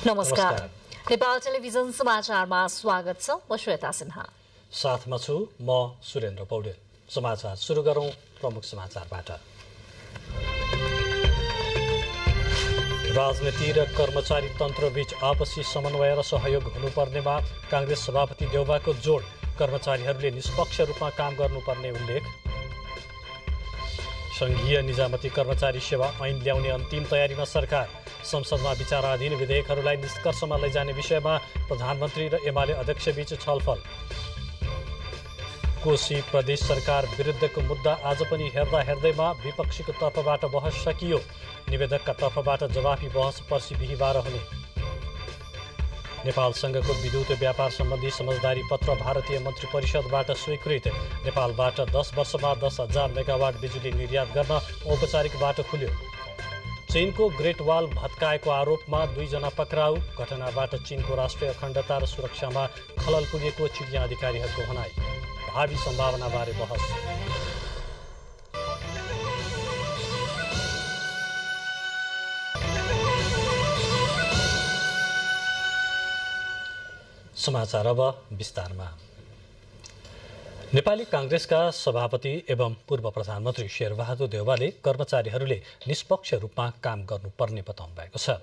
नमस्कार। नेपाल टेलिभिजन समाचारमा स्वागत छ। म श्वेता सिन्हा साथमा छु म सुरेन्द्र पौडेल। समाचार सुरु गरौं प्रमुख समाचारबाट। राजनीति र कर्मचारी तन्त्रबीच आपसी समन्वय र सहयोग हुनुपर्नेमा कांग्रेस सभापति देउवाको जोड। कर्मचारीहरूले निष्पक्ष रूपमा काम गर्नुपर्ने उल्लेख। संघीय निजामती कर्मचारी सेवा ऐन ल्याउने अन्तिम तयारीमा सरकार। संसदमा विचाराधीन विधेयकहरूलाई निष्कर्षमा लैजाने विषयमा प्रधानमन्त्री र एमाले अध्यक्षबीच छलफल। कोशी प्रदेश सरकार विरुद्धको मुद्दा आज पनि हेर्दैमा विपक्षीको तर्फबाट बहस सकियो। निवेदकका तर्फबाट जवाफी बहस पर्सि बिहीबार हुने। नेपालसँगको विद्युत व्यापार सम्बन्धी समझदारी पत्र भारतीय मन्त्री परिषदबाट स्वीकृत। नेपालबाट 10 वर्षमा 10,000 मेगावाट बिजुली निर्यात गर्न औपचारिक बाटो खुल्यो। चीनको ग्रेट वाल भत्काएको आरोपमा 2 जना पक्राउ। घटनाबाट चीनको राष्ट्रिय अखण्डता र सुरक्षामा खलल पुगेको चिडिया अधिकारीहरूको भनाई। भावी सम्भावनाबारे बहस। समाचार अब विस्तारमा। नेपाली कांग्रेसका सभापति एवं पूर्व प्रधानमन्त्री शेरबहादुर देउवाले कर्मचारीहरूले निष्पक्ष रूपमा काम गर्नुपर्ने बताउनु भएको छ।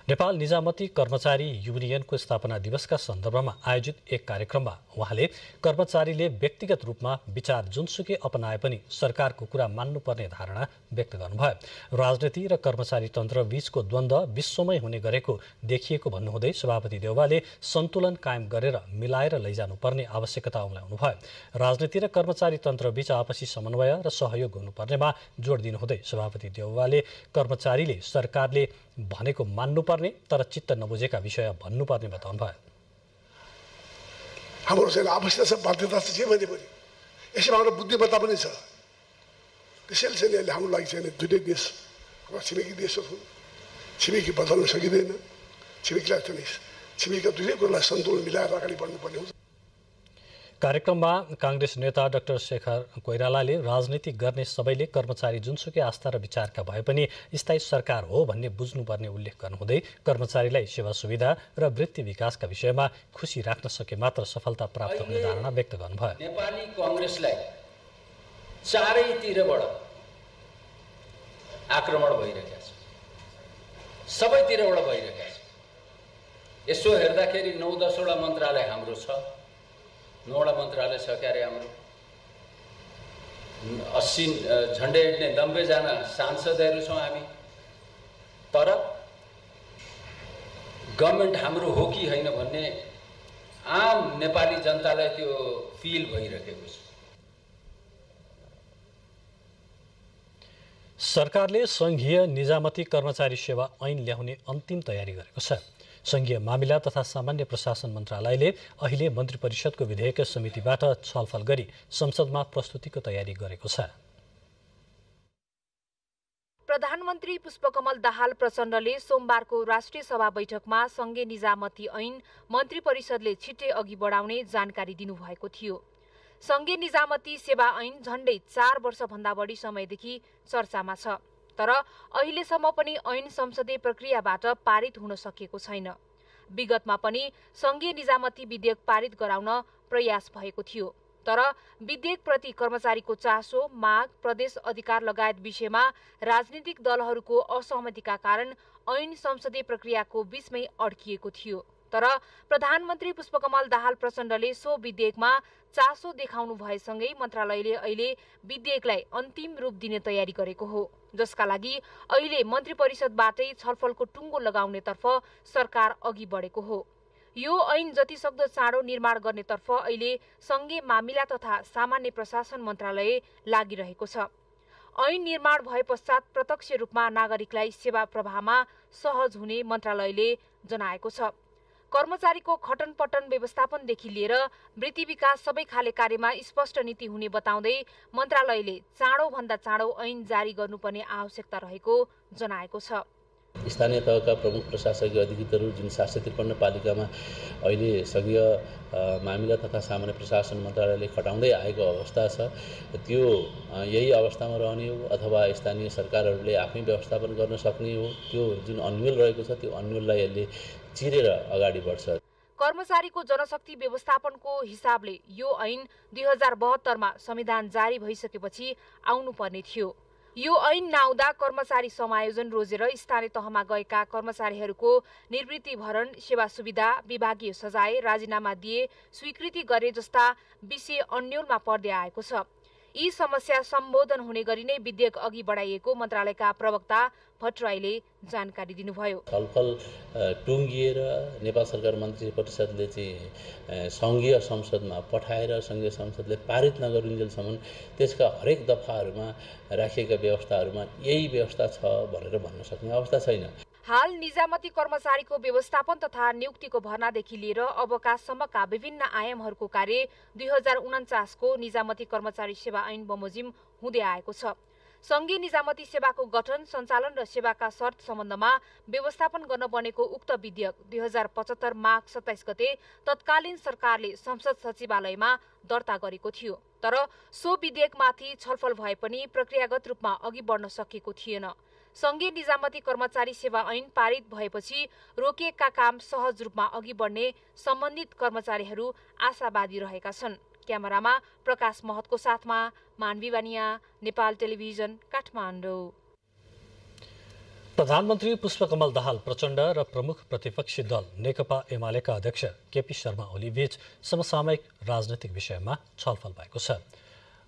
नेपाल निजामती कर्मचारी युनियनको स्थापना दिवसका सन्दर्भमा आयोजित एक कार्यक्रममा उहाँले कर्मचारीले व्यक्तिगत रूपमा विचार जुनसुकै अपनाए पनि सरकारको कुरा मान्नुपर्ने धारणा व्यक्त गर्नुभयो। राजनीति र कर्मचारी तन्त्र बीचको द्वन्द्व विश्वमै हुने गरेको देखिएको भन्नुहुँदै सभापति देउवाले सन्तुलन कायम गरेर मिलाएर लैजानुपर्ने आवश्यकता उम्ल्याउनुभयो। राजनीति र कर्मचारी तन्त्र बीच आपसी समन्वय र सहयोग हुनुपर्नेमा जोड दिनुहुँदै सभापति देउवाले कर्मचारीले सरकारले भनेको मान्नुपर्ने तर चित्त नबुझेका विषय भन्नुपर्ने बताउनुभयो। हाम्रो चाहिँ आवश्यकता छ, बाध्यता छ, जे भने पनि यसमा हाम्रो बुद्धिमत्ता पनि छ। त्यसैले चाहिँ अहिले हाम्रो लागि चाहिँ दुईटै देश छिमेकी देशहरू हुन्। छिमेकी बदल्न सकिँदैन। छिमेकीलाई चाहिँ छिमेकीका दुईटै कुरालाई सन्तुलन मिलाएर अगाडि बढ्नुपर्ने हुन्छ। कार्यक्रममा कांग्रेस नेता डाक्टर शेखर कोइरालाले राजनीति गर्ने सबैले कर्मचारी जुनसुकै आस्था र विचारका भए पनि स्थायी सरकार हो भन्ने बुझ्नुपर्ने उल्लेख गर्नुहुँदै कर्मचारीलाई सेवा सुविधा र वृत्ति विकासका विषयमा खुसी राख्न सके मात्र सफलता प्राप्त हुने धारणा व्यक्त गर्नुभयो। नेपाली कांग्रेसलाई चारैतिरबाट आक्रमण भइरहेको छ, सबैतिरबाट भइरहेको छ। यसो हेर्दाखेरि 9-10वटा मन्त्रालय हाम्रो छ, 9वटा मन्त्रालय छ क्यारे हाम्रो। 80 झन्डै 90 जना सांसदहरू छौँ हामी। तर गभर्नमेन्ट हाम्रो हो कि होइन भन्ने आम नेपाली जनतालाई त्यो फिल भइरहेको छ। सरकारले संघीय निजामती कर्मचारी सेवा ऐन ल्याउने अन्तिम तयारी गरेको छ। संघीय मामिला तथा सामान्य प्रशासन मन्त्रालयले अहिले मन्त्री परिषदको विधेयक समितिबाट छलफल गरी संसदमा प्रस्तुतिको तयारी गरेको छ। प्रधानमन्त्री पुष्पकमल दाहाल प्रचण्डले सोमबारको राष्ट्रिय सभा बैठकमा संघीय निजामती ऐन मन्त्री परिषदले छिट्टै अघि बढाउने जानकारी दिनुभएको थियो। संघीय निजामती सेवा ऐन झण्डै 4 वर्षभन्दा बढी समयदेखि चर्चामा छ। तर अहिलेसम्म पनि ऐन संसदीय प्रक्रियाबाट पारित हुन सकेको छैन। विगतमा पनि संघीय निजामती विधेयक पारित गराउन प्रयास भएको थियो। तर विधेयकप्रति कर्मचारीको चासो, माग, प्रदेश अधिकार लगायत विषयमा राजनीतिक दलहरूको असहमतिका कारण ऐन संसदीय प्रक्रियाको बीचमै अड्किएको थियो। तर प्रधानमन्त्री पुष्पकमल दाहाल प्रचण्डले सो विधेयकमा चासो देखाउनु भएसँगै मन्त्रालयले अहिले विधेयकलाई अन्तिम रूप दिने तयारी गरेको हो, जसका लागि अहिले मन्त्री परिषदबाटै छलफलको टुङ्गो लगाउनेतर्फ सरकार अघि बढेको हो। यो ऐन जतिसक्दो चाँडो निर्माण गर्नेतर्फ अहिले संघीय मामिला तथा सामान्य प्रशासन मन्त्रालय लागिरहेको छ। ऐन निर्माण भए पश्चात प्रत्यक्ष रूपमा नागरिकलाई सेवा प्रवाहमा सहज हुने मन्त्रालयले जनाएको छ। कर्मचारीको खटनपटन व्यवस्थापनदेखि लिएर वृत्ति विकास सबै खाले कार्यमा स्पष्ट नीति हुने बताउँदै मन्त्रालयले चाँडो भन्दा चाँडो ऐन जारी गर्नुपर्ने आवश्यकता रहेको जनाएको छ। स्थानीय तहका प्रमुख प्रशासकीय अधिकृतहरू जुन 753 पालिकामा अहिले सङ्घीय मामिला तथा सामान्य प्रशासन मन्त्रालयले खटाउँदै आएको अवस्था छ, त्यो यही अवस्थामा रहने हो अथवा स्थानीय सरकारहरूले आफै व्यवस्थापन गर्न सक्ने हो। त्यो जुन अन्यल रहेको छ त्यो अन्यललाई यसले चिरेर अगाडि बढ्छ। कर्मचारीको जनशक्ति व्यवस्थापनको हिसाबले यो ऐन 2072 मा संविधान जारी भइसकेपछि आउनुपर्ने थियो। यो ऐन नआउँदा कर्मचारी समायोजन रोजेर स्थानीय तहमा गएका कर्मचारीहरूको निवृत्ति भरण, सेवा सुविधा, विभागीय सजाय, राजीनामा दिए स्वीकृति गरे जस्ता विषय अन्यलमा पर्दै आएको छ। यी समस्या सम्बोधन हुने गरी नै विधेयक अघि बढाइएको मन्त्रालयका प्रवक्ता भट्टराईले जानकारी दिनुभयो। छलफल टुङ्गिएर नेपाल सरकार मन्त्री परिषदले चाहिँ सङ्घीय संसदमा पठाएर सङ्घीय संसदले पारित नगरुन्जेलसम्म त्यसका हरेक दफाहरूमा राखिएका व्यवस्थाहरूमा यही व्यवस्था छ भनेर भन्न सक्ने अवस्था छैन। हाल निजामती कर्मचारीको व्यवस्थापन तथा नियुक्तिको भर्नादेखि लिएर अवकाशसम्मका विभिन्न आयामहरूको कार्य 2049 को निजामती कर्मचारी सेवा ऐन बमोजिम हुँदै आएको छ। संघीय निजामती सेवाको गठन, सञ्चालन र सेवाका शर्त सम्बन्धमा व्यवस्थापन गर्न बनेको उक्त विधेयक 2075 माघ 27 गते तत्कालीन सरकारले संसद सचिवालयमा दर्ता गरेको थियो। तर सो विधेयकमाथि छलफल भए पनि प्रक्रियागत रूपमा अघि बढ्न सकेको थिएन। संघीय निजामती कर्मचारी सेवा ऐन पारित भएपछि रोकिएका काम सहज रूपमा अघि बढ्ने सम्बन्धित कर्मचारीहरू आशावादी रहेका छन्। क्यामेरामा प्रकाश महतको साथमा मानवी बानिया, नेपाल टेलिभिजन, काठमाडौँ। प्रधानमन्त्री पुष्पकमल दाहाल प्रचण्ड र प्रमुख प्रतिपक्षी दल नेकपा एमालेका अध्यक्ष केपी शर्मा ओली बीच समसामयिक राजनैतिक विषयमा छलफल भएको छ।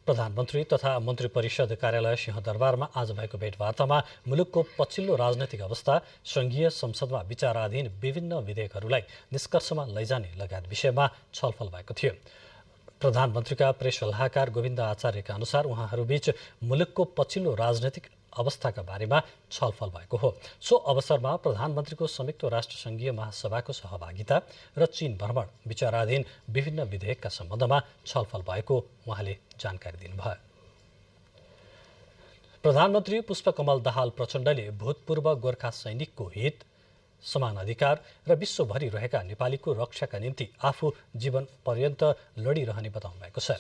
प्रधानमन्त्री तथा मन्त्री परिषद कार्यालय सिंहदरबारमा आज भएको भेटवार्तामा मुलुकको पछिल्लो राजनैतिक अवस्था, संघीय संसदमा विचाराधीन विभिन्न विधेयकहरूलाई निष्कर्षमा लैजाने लगायत विषयमा छलफल भएको थियो। प्रधानमन्त्रीका प्रेस सल्लाहकार गोविन्द आचार्यका अनुसार उहाँहरूबीच मुलुकको पछिल्लो राजनैतिक अवस्थाका बारेमा छलफल भएको हो। सो अवसरमा प्रधानमन्त्रीको संयुक्त राष्ट्र संघीय महासभाको सहभागिता र चीन भ्रमण, विचाराधीन विभिन्न विधेयकका सम्बन्धमा छलफल भएको उहाँले जानकारी दिनुभयो। प्रधानमन्त्री पुष्पकमल दाहाल प्रचण्डले भूतपूर्व गोर्खा सैनिकको हित, समान अधिकार र विश्वभरि रहेका नेपालीको रक्षाका निम्ति आफू जीवन पर्यन्त लडिरहने बताउनु भएको छ।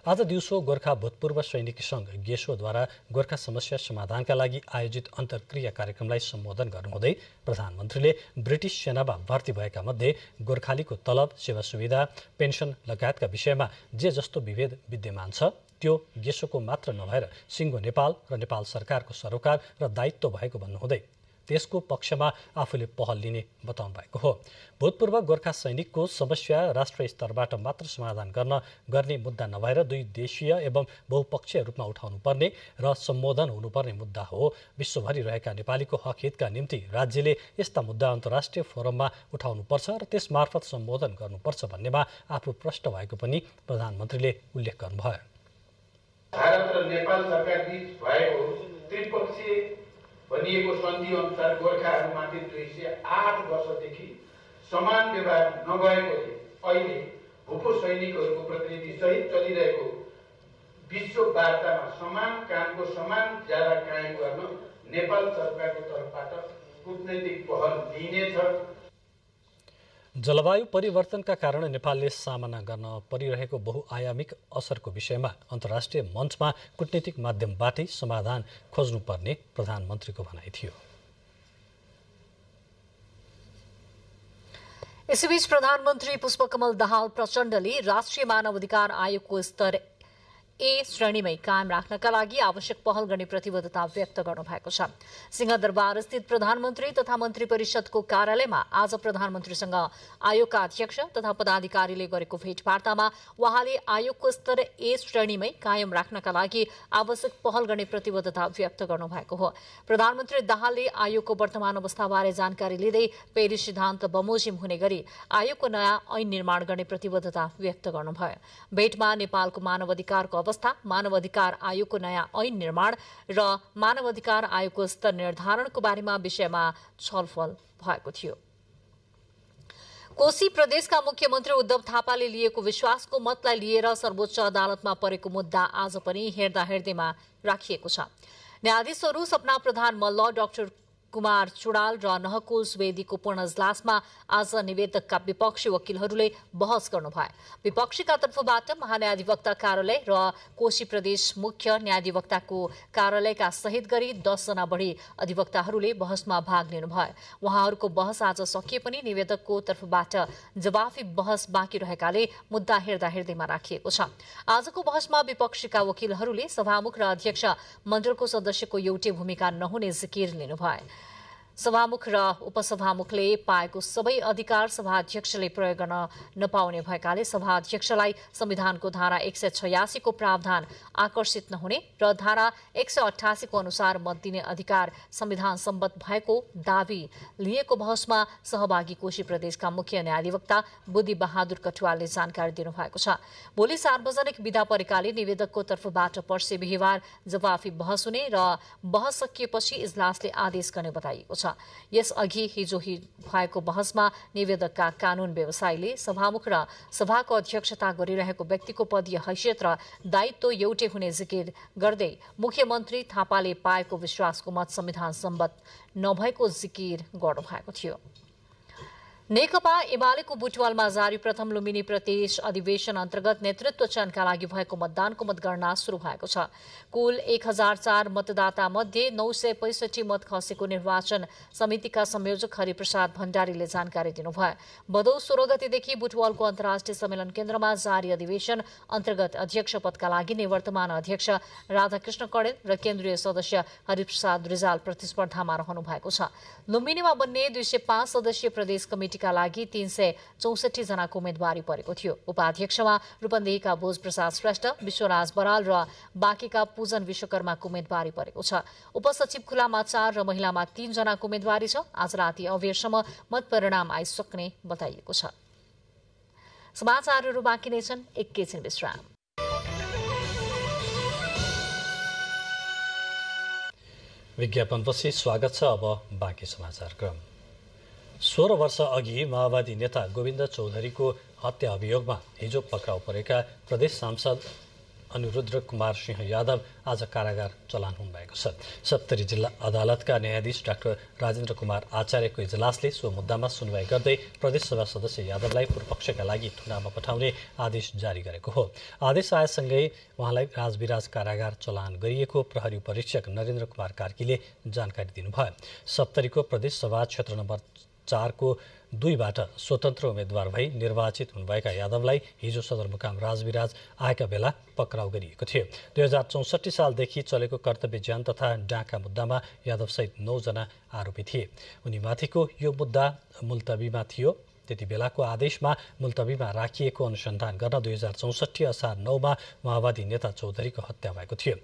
आज दिउँसो गोर्खा भूतपूर्व सैनिक संघ गेसोद्वारा गोर्खा समस्या समाधानका लागि आयोजित अन्तर्क्रिया कार्यक्रमलाई सम्बोधन गर्नुहुँदै प्रधानमन्त्रीले ब्रिटिस सेनामा भर्ती भएका मध्ये गोर्खालीको तलब, सेवा सुविधा, पेन्सन लगायतका विषयमा जे जस्तो विभेद विद्यमान छ त्यो गेसोको मात्र नभएर सिङ्गो नेपाल र नेपाल सरकारको सरोकार र दायित्व भएको भन्नुहुँदै त्यसको पक्षमा आफूले पहल लिने बताउनु भएको हो। भूतपूर्व गोर्खा सैनिकको समस्या राष्ट्रिय स्तरबाट मात्र समाधान गर्ने मुद्दा नभएर दुई देशीय एवं बहुपक्षीय रूपमा उठाउनु पर्ने र सम्बोधन हुनुपर्ने मुद्दा हो। विश्वभरि रहेका नेपालीको हक हितका निम्ति राज्यले यस्ता मुद्दा अन्तर्राष्ट्रिय फोरममा उठाउनुपर्छ र त्यस मार्फत सम्बोधन गर्नुपर्छ भन्नेमा आफू प्रष्ट भएको पनि प्रधानमन्त्रीले उल्लेख गर्नुभयो। भारत र नेपाल सरकार बीच भएको त्रिपक्षीय भनिएको सन्धि अनुसार गोर्खाहरूमाथि 208 वर्षदेखि समान व्यवहार नभएकोले अहिले भूपू सैनिकहरूको प्रतिनिधि सहित चलिरहेको विश्व वार्तामा समान कामको समान ज्याला कायम गर्न नेपाल सरकारको तर्फबाट कूटनैतिक पहल लिइनेछ। जलवायु परिवर्तनका कारण नेपालले सामना गर्न परिरहेको बहुआयामिक असरको विषयमा अन्तर्राष्ट्रिय मञ्चमा कूटनीतिक माध्यमबाटै समाधान खोज्नुपर्ने प्रधानमन्त्रीको भनाइ थियो। यसैबीच प्रधानमन्त्री पुष्पकमल दाहाल प्रचण्डले राष्ट्रिय मानव अधिकार आयोगको स्तर ए श्रेणीमै कायम राख्नका लागि आवश्यक पहल गर्ने प्रतिबद्धता व्यक्त गर्नुभएको छ। सिंहदरबार स्थित प्रधानमन्त्री तथा मन्त्री परिषदको कार्यालयमा आज प्रधानमन्त्रीसँग आयोगका अध्यक्ष तथा पदाधिकारीले गरेको भेटवार्तामा उहाँले आयोगको स्तर ए श्रेणीमै कायम राख्नका लागि आवश्यक पहल गर्ने प्रतिबद्धता व्यक्त गर्नुभएको हो। प्रधानमन्त्री दाहालले आयोगको वर्तमान अवस्थाबारे जानकारी लिँदै पेरिस सिद्धान्त बमोजिम हुने गरी आयोगको नयाँ ऐन निर्माण गर्ने प्रतिबद्धता व्यक्त गर्नुभयो। भेटमा नेपालको मानव अधिकारको अवस्था, मानव अधिकार आयोगको नयाँ ऐन निर्माण र मानव अधिकार आयोगको स्तर निर्धारणको बारेमा विषयमा छलफल भएको थियो। कोशी प्रदेशका मुख्यमन्त्री उद्धव थापाले लिएको विश्वासको मतलाई लिएर सर्वोच्च अदालतमा परेको मुद्दा आज पनि हेर्दा हेर्दैमा राखिएको छ। न्यायाधीशहरू सपना प्रधान मल्ल, डाक्टर कुमार चुडाल र नहकुल सुवेदीको पूर्ण इजलासमा आज निवेदकका विपक्षी वकिलहरूले बहस गर्नुभयो। विपक्षीका तर्फबाट महान्यायाधिवक्ता कार्यालय र कोशी प्रदेश मुख्य न्यायाधिवक्ताको कार्यालयका सहित गरी 10 जना बढी अधिवक्ताहरूले बहसमा भाग लिनुभयो। उहाँहरूको बहस आज सकिए पनि निवेदकको तर्फबाट जवाफी बहस बाँकी रहेकाले मुद्दा हेर्दा हेर्दैमा राखिएको छ। आजको बहसमा विपक्षीका वकिलहरूले सभामुख र अध्यक्ष मण्डलको सदस्यको एउटै भूमिका नहुने जिकिर लिनुभयो। सभामुख र उपसभामुखले पाएको सबै अधिकार सभाध्यक्षले प्रयोग गर्न नपाउने भएकाले सभाध्यक्षलाई संविधानको धारा 186 को प्रावधान आकर्षित नहुने र धारा 188 को अनुसार मत दिने अधिकार संविधान सम्मत भएको दावी लिएको बहसमा सहभागी कोशी प्रदेशका मुख्य न्यायाधिवक्ता बुद्धि बहादुर कटुवालले जानकारी दिनुभएको छ। भोलि सार्वजनिक विदा परेकाले निवेदकको तर्फबाट पर्सि बिहिबार जवाफी बहस हुने र बहस सकिएपछि इजलासले आदेश गर्ने बताइएको छ। यसअघि हिजो भएको बहसमा निवेदकका कानून व्यवसायीले सभामुख र सभाको अध्यक्षता गरिरहेको व्यक्तिको पदीय हैसियत र दायित्व एउटै हुने जिकिर गर्दै मुख्यमन्त्री थापाले पाएको विश्वासको मत संविधान सम्मत नभएको जिकिर गर्नुभएको थियो। नेकपा एमालेको बुटवलमा जारी प्रथम लुम्बिनी प्रदेश अधिवेशन अन्तर्गत नेतृत्व चयनका लागि भएको मतदानको मतगणना शुरू भएको छ। कुल 1004 मतदाता मध्ये 965 मत खसेको निर्वाचन समितिका संयोजक हरिप्रसाद भण्डारीले जानकारी दिनुभयो। भदौ 16 गतेदेखि बुटवलको अन्तर्राष्ट्रिय सम्मेलन केन्द्रमा जारी अधिवेशन अन्तर्गत अध्यक्ष पदका लागि निवर्तमान अध्यक्ष राधाकृष्ण कडेल र केन्द्रीय सदस्य हरिप्रसाद रिजाल प्रतिस्पर्धामा रहनु भएको छ। लुम्बिनीमा बन्ने 205 सदस्यीय प्रदेश कमिटी का लागि 364 जनाको उम्मेदवारी परेको थियो। उपाध्यक्षमा रूपन्देहीका भोज प्रसाद श्रेष्ठ, विश्वराज बराल र बाँकीका पूजन विश्वकर्माको उम्मेदवारी परेको छ। उपसचिव खुलामा 4 र महिलामा 3 जनाको उम्मेदवारी छ। आज राति अबेरसम्म मत परिणाम आइसक्ने बताइएको छ। समाचारहरू बाँकी नै छन्, एकैछिन विश्राम। विज्ञापनपछि स्वागत छ। अब बाँकी समाचार क्रम। 16 वर्ष अघि माओवादी नेता गोविन्द चौधरीको हत्या अभियोगमा हिजो पक्राउ परेका प्रदेश सांसद अनिरुद्ध कुमार सिंह यादव आज कारागार चलान हुनुभएको छ। सप्तरी जिल्ला अदालतका न्यायाधीश डाक्टर राजेन्द्र कुमार आचार्यको इजलासले सो मुद्दामा सुनवाई गर्दै प्रदेशसभा सदस्य यादवलाई पूर्वपक्षका लागि थुनामा पठाउने आदेश जारी गरेको हो। आदेश आएसँगै उहाँलाई राजविराज कारागार चलान गरिएको प्रहरी परीक्षक नरेन्द्र कुमार कार्कीले जानकारी दिनुभयो। सप्तरीको प्रदेशसभा क्षेत्र नम्बर 4 को 2बाट स्वतन्त्र उम्मेद्वार भई निर्वाचित हुनुभएका यादवलाई हिजो सदरमुकाम राजविराज आएका बेला पक्राउ गरिएको थियो। 2064 सालदेखि चलेको कर्तव्य ज्यान तथा डाका मुद्दामा यादवसहित 9 जना आरोपी थिए। उनीमाथिको यो मुद्दा मुल्तबीमा थियो। त्यति बेलाको आदेशमा मुल्तबीमा राखिएको अनुसन्धान गर्न 2064 असार 9 मा माओवादी नेता चौधरीको हत्या भएको थियो।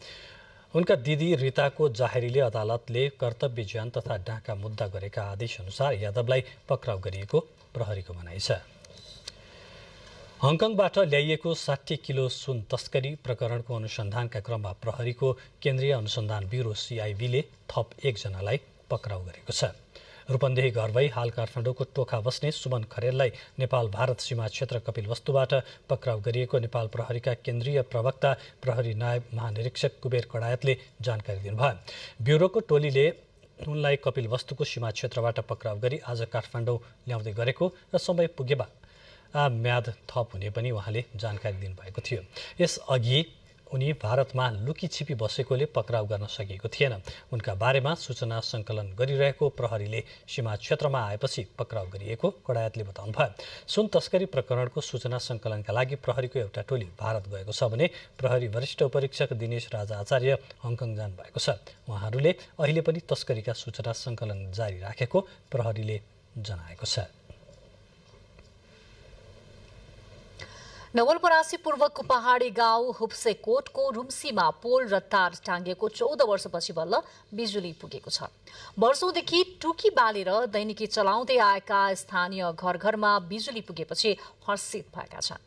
उनका दिदी रीताको जाहेरीले अदालतले कर्तव्य ज्यान तथा डाका मुद्दा गरेका आदेश अनुसार यादवलाई पक्राउ गरिएको प्रहरीको भनाइ छ। हङकङबाट ल्याइएको 60 किलो सुन तस्करी प्रकरणको अनुसन्धानका क्रममा प्रहरीको केन्द्रीय अनुसन्धान ब्युरो CIB ले थप 1 जनालाई पक्राउ गरेको छ। रूपन्देही घर भई हाल काठमाडौँको टोखा बस्ने सुमन खरेललाई नेपाल भारत सीमा क्षेत्र कपिलवस्तुबाट पक्राउ गरिएको नेपाल प्रहरीका केन्द्रीय प्रवक्ता प्रहरी नायब महानिरीक्षक कुबेर कडायतले जानकारी दिनुभयो। ब्युरोको टोलीले उनलाई कपिलवस्तुको सीमा क्षेत्रबाट पक्राउ गरी आज काठमाडौँ ल्याउँदै गरेको र समय पुगेमा म्याद थप हुने पनि उहाँले जानकारी दिनुभएको थियो। यसअघि उनी भारतमा लुकी छिपी बसेकोले पक्राउ गर्न सकिएको थिएन। उनका बारेमा सूचना सङ्कलन गरिरहेको प्रहरीले सीमा क्षेत्रमा आएपछि पक्राउ गरिएको कडायतले बताउनुभयो। सुन तस्करी प्रकरणको सूचना सङ्कलनका लागि प्रहरीको एउटा टोली भारत गएको छ भने प्रहरी वरिष्ठ उपरीक्षक दिनेश राजा आचार्य हङकङ जानुभएको छ। उहाँहरूले अहिले पनि तस्करीका सूचना सङ्कलन जारी राखेको प्रहरीले जनाएको छ। नवलपरासी पूर्वको पहाडी गाउँ हुप्सेकोटको रुम्सीमा पोल र तार टाँगिएको 14 वर्षपछि बल्ल बिजुली पुगेको छ। वर्षौंदेखि टुकी बालेर दैनिकी चलाउँदै आएका स्थानीय घर घरमा बिजुली पुगेपछि हर्षित भएका छन्।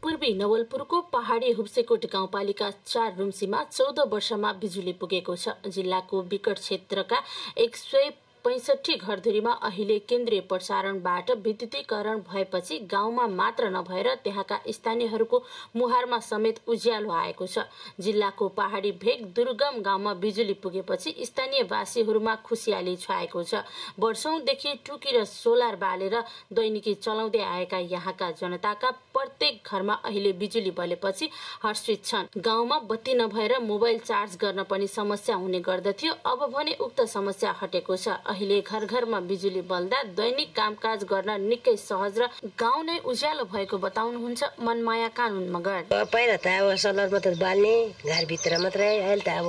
पूर्वी नवलपुरको पहाडी हुप्सेकोट गाउँपालिका 4 रुम्सीमा 14 वर्षमा बिजुली पुगेको छ। जिल्लाको विकट क्षेत्रका 125 65 घरधुरीमा अहिले केन्द्रीय प्रसारणबाट विद्युतीकरण भएपछि गाउँमा मात्र नभएर त्यहाँका स्थानीयहरूको मुहारमा समेत उज्यालो आएको छ। जिल्लाको पहाडी भेग दुर्गम गाउँमा बिजुली पुगेपछि स्थानीयवासीहरूमा खुसियाली छाएको छ। वर्षौंदेखि टुकी र सोलर बालेर दैनिकी चलाउँदै आएका यहाँका जनताका प्रत्येक घरमा अहिले बिजुली बलेपछि हर्षित छन्। गाउँमा बत्ती नभएर मोबाइल चार्ज गर्न पनि समस्या हुने गर्दथ्यो, अब भने उक्त समस्या हटेको छ। अहिले घर घरमा बिजुली बल्दा दैनिक कामकाज गर्न निकै सहज र गाउँ नै उज्यालो भएको बताउनुहुन्छ मनमाया कानुन मगर। पहिला त अब सोलर मात्र बाल्ने घरभित्र मात्रै, अहिले त अब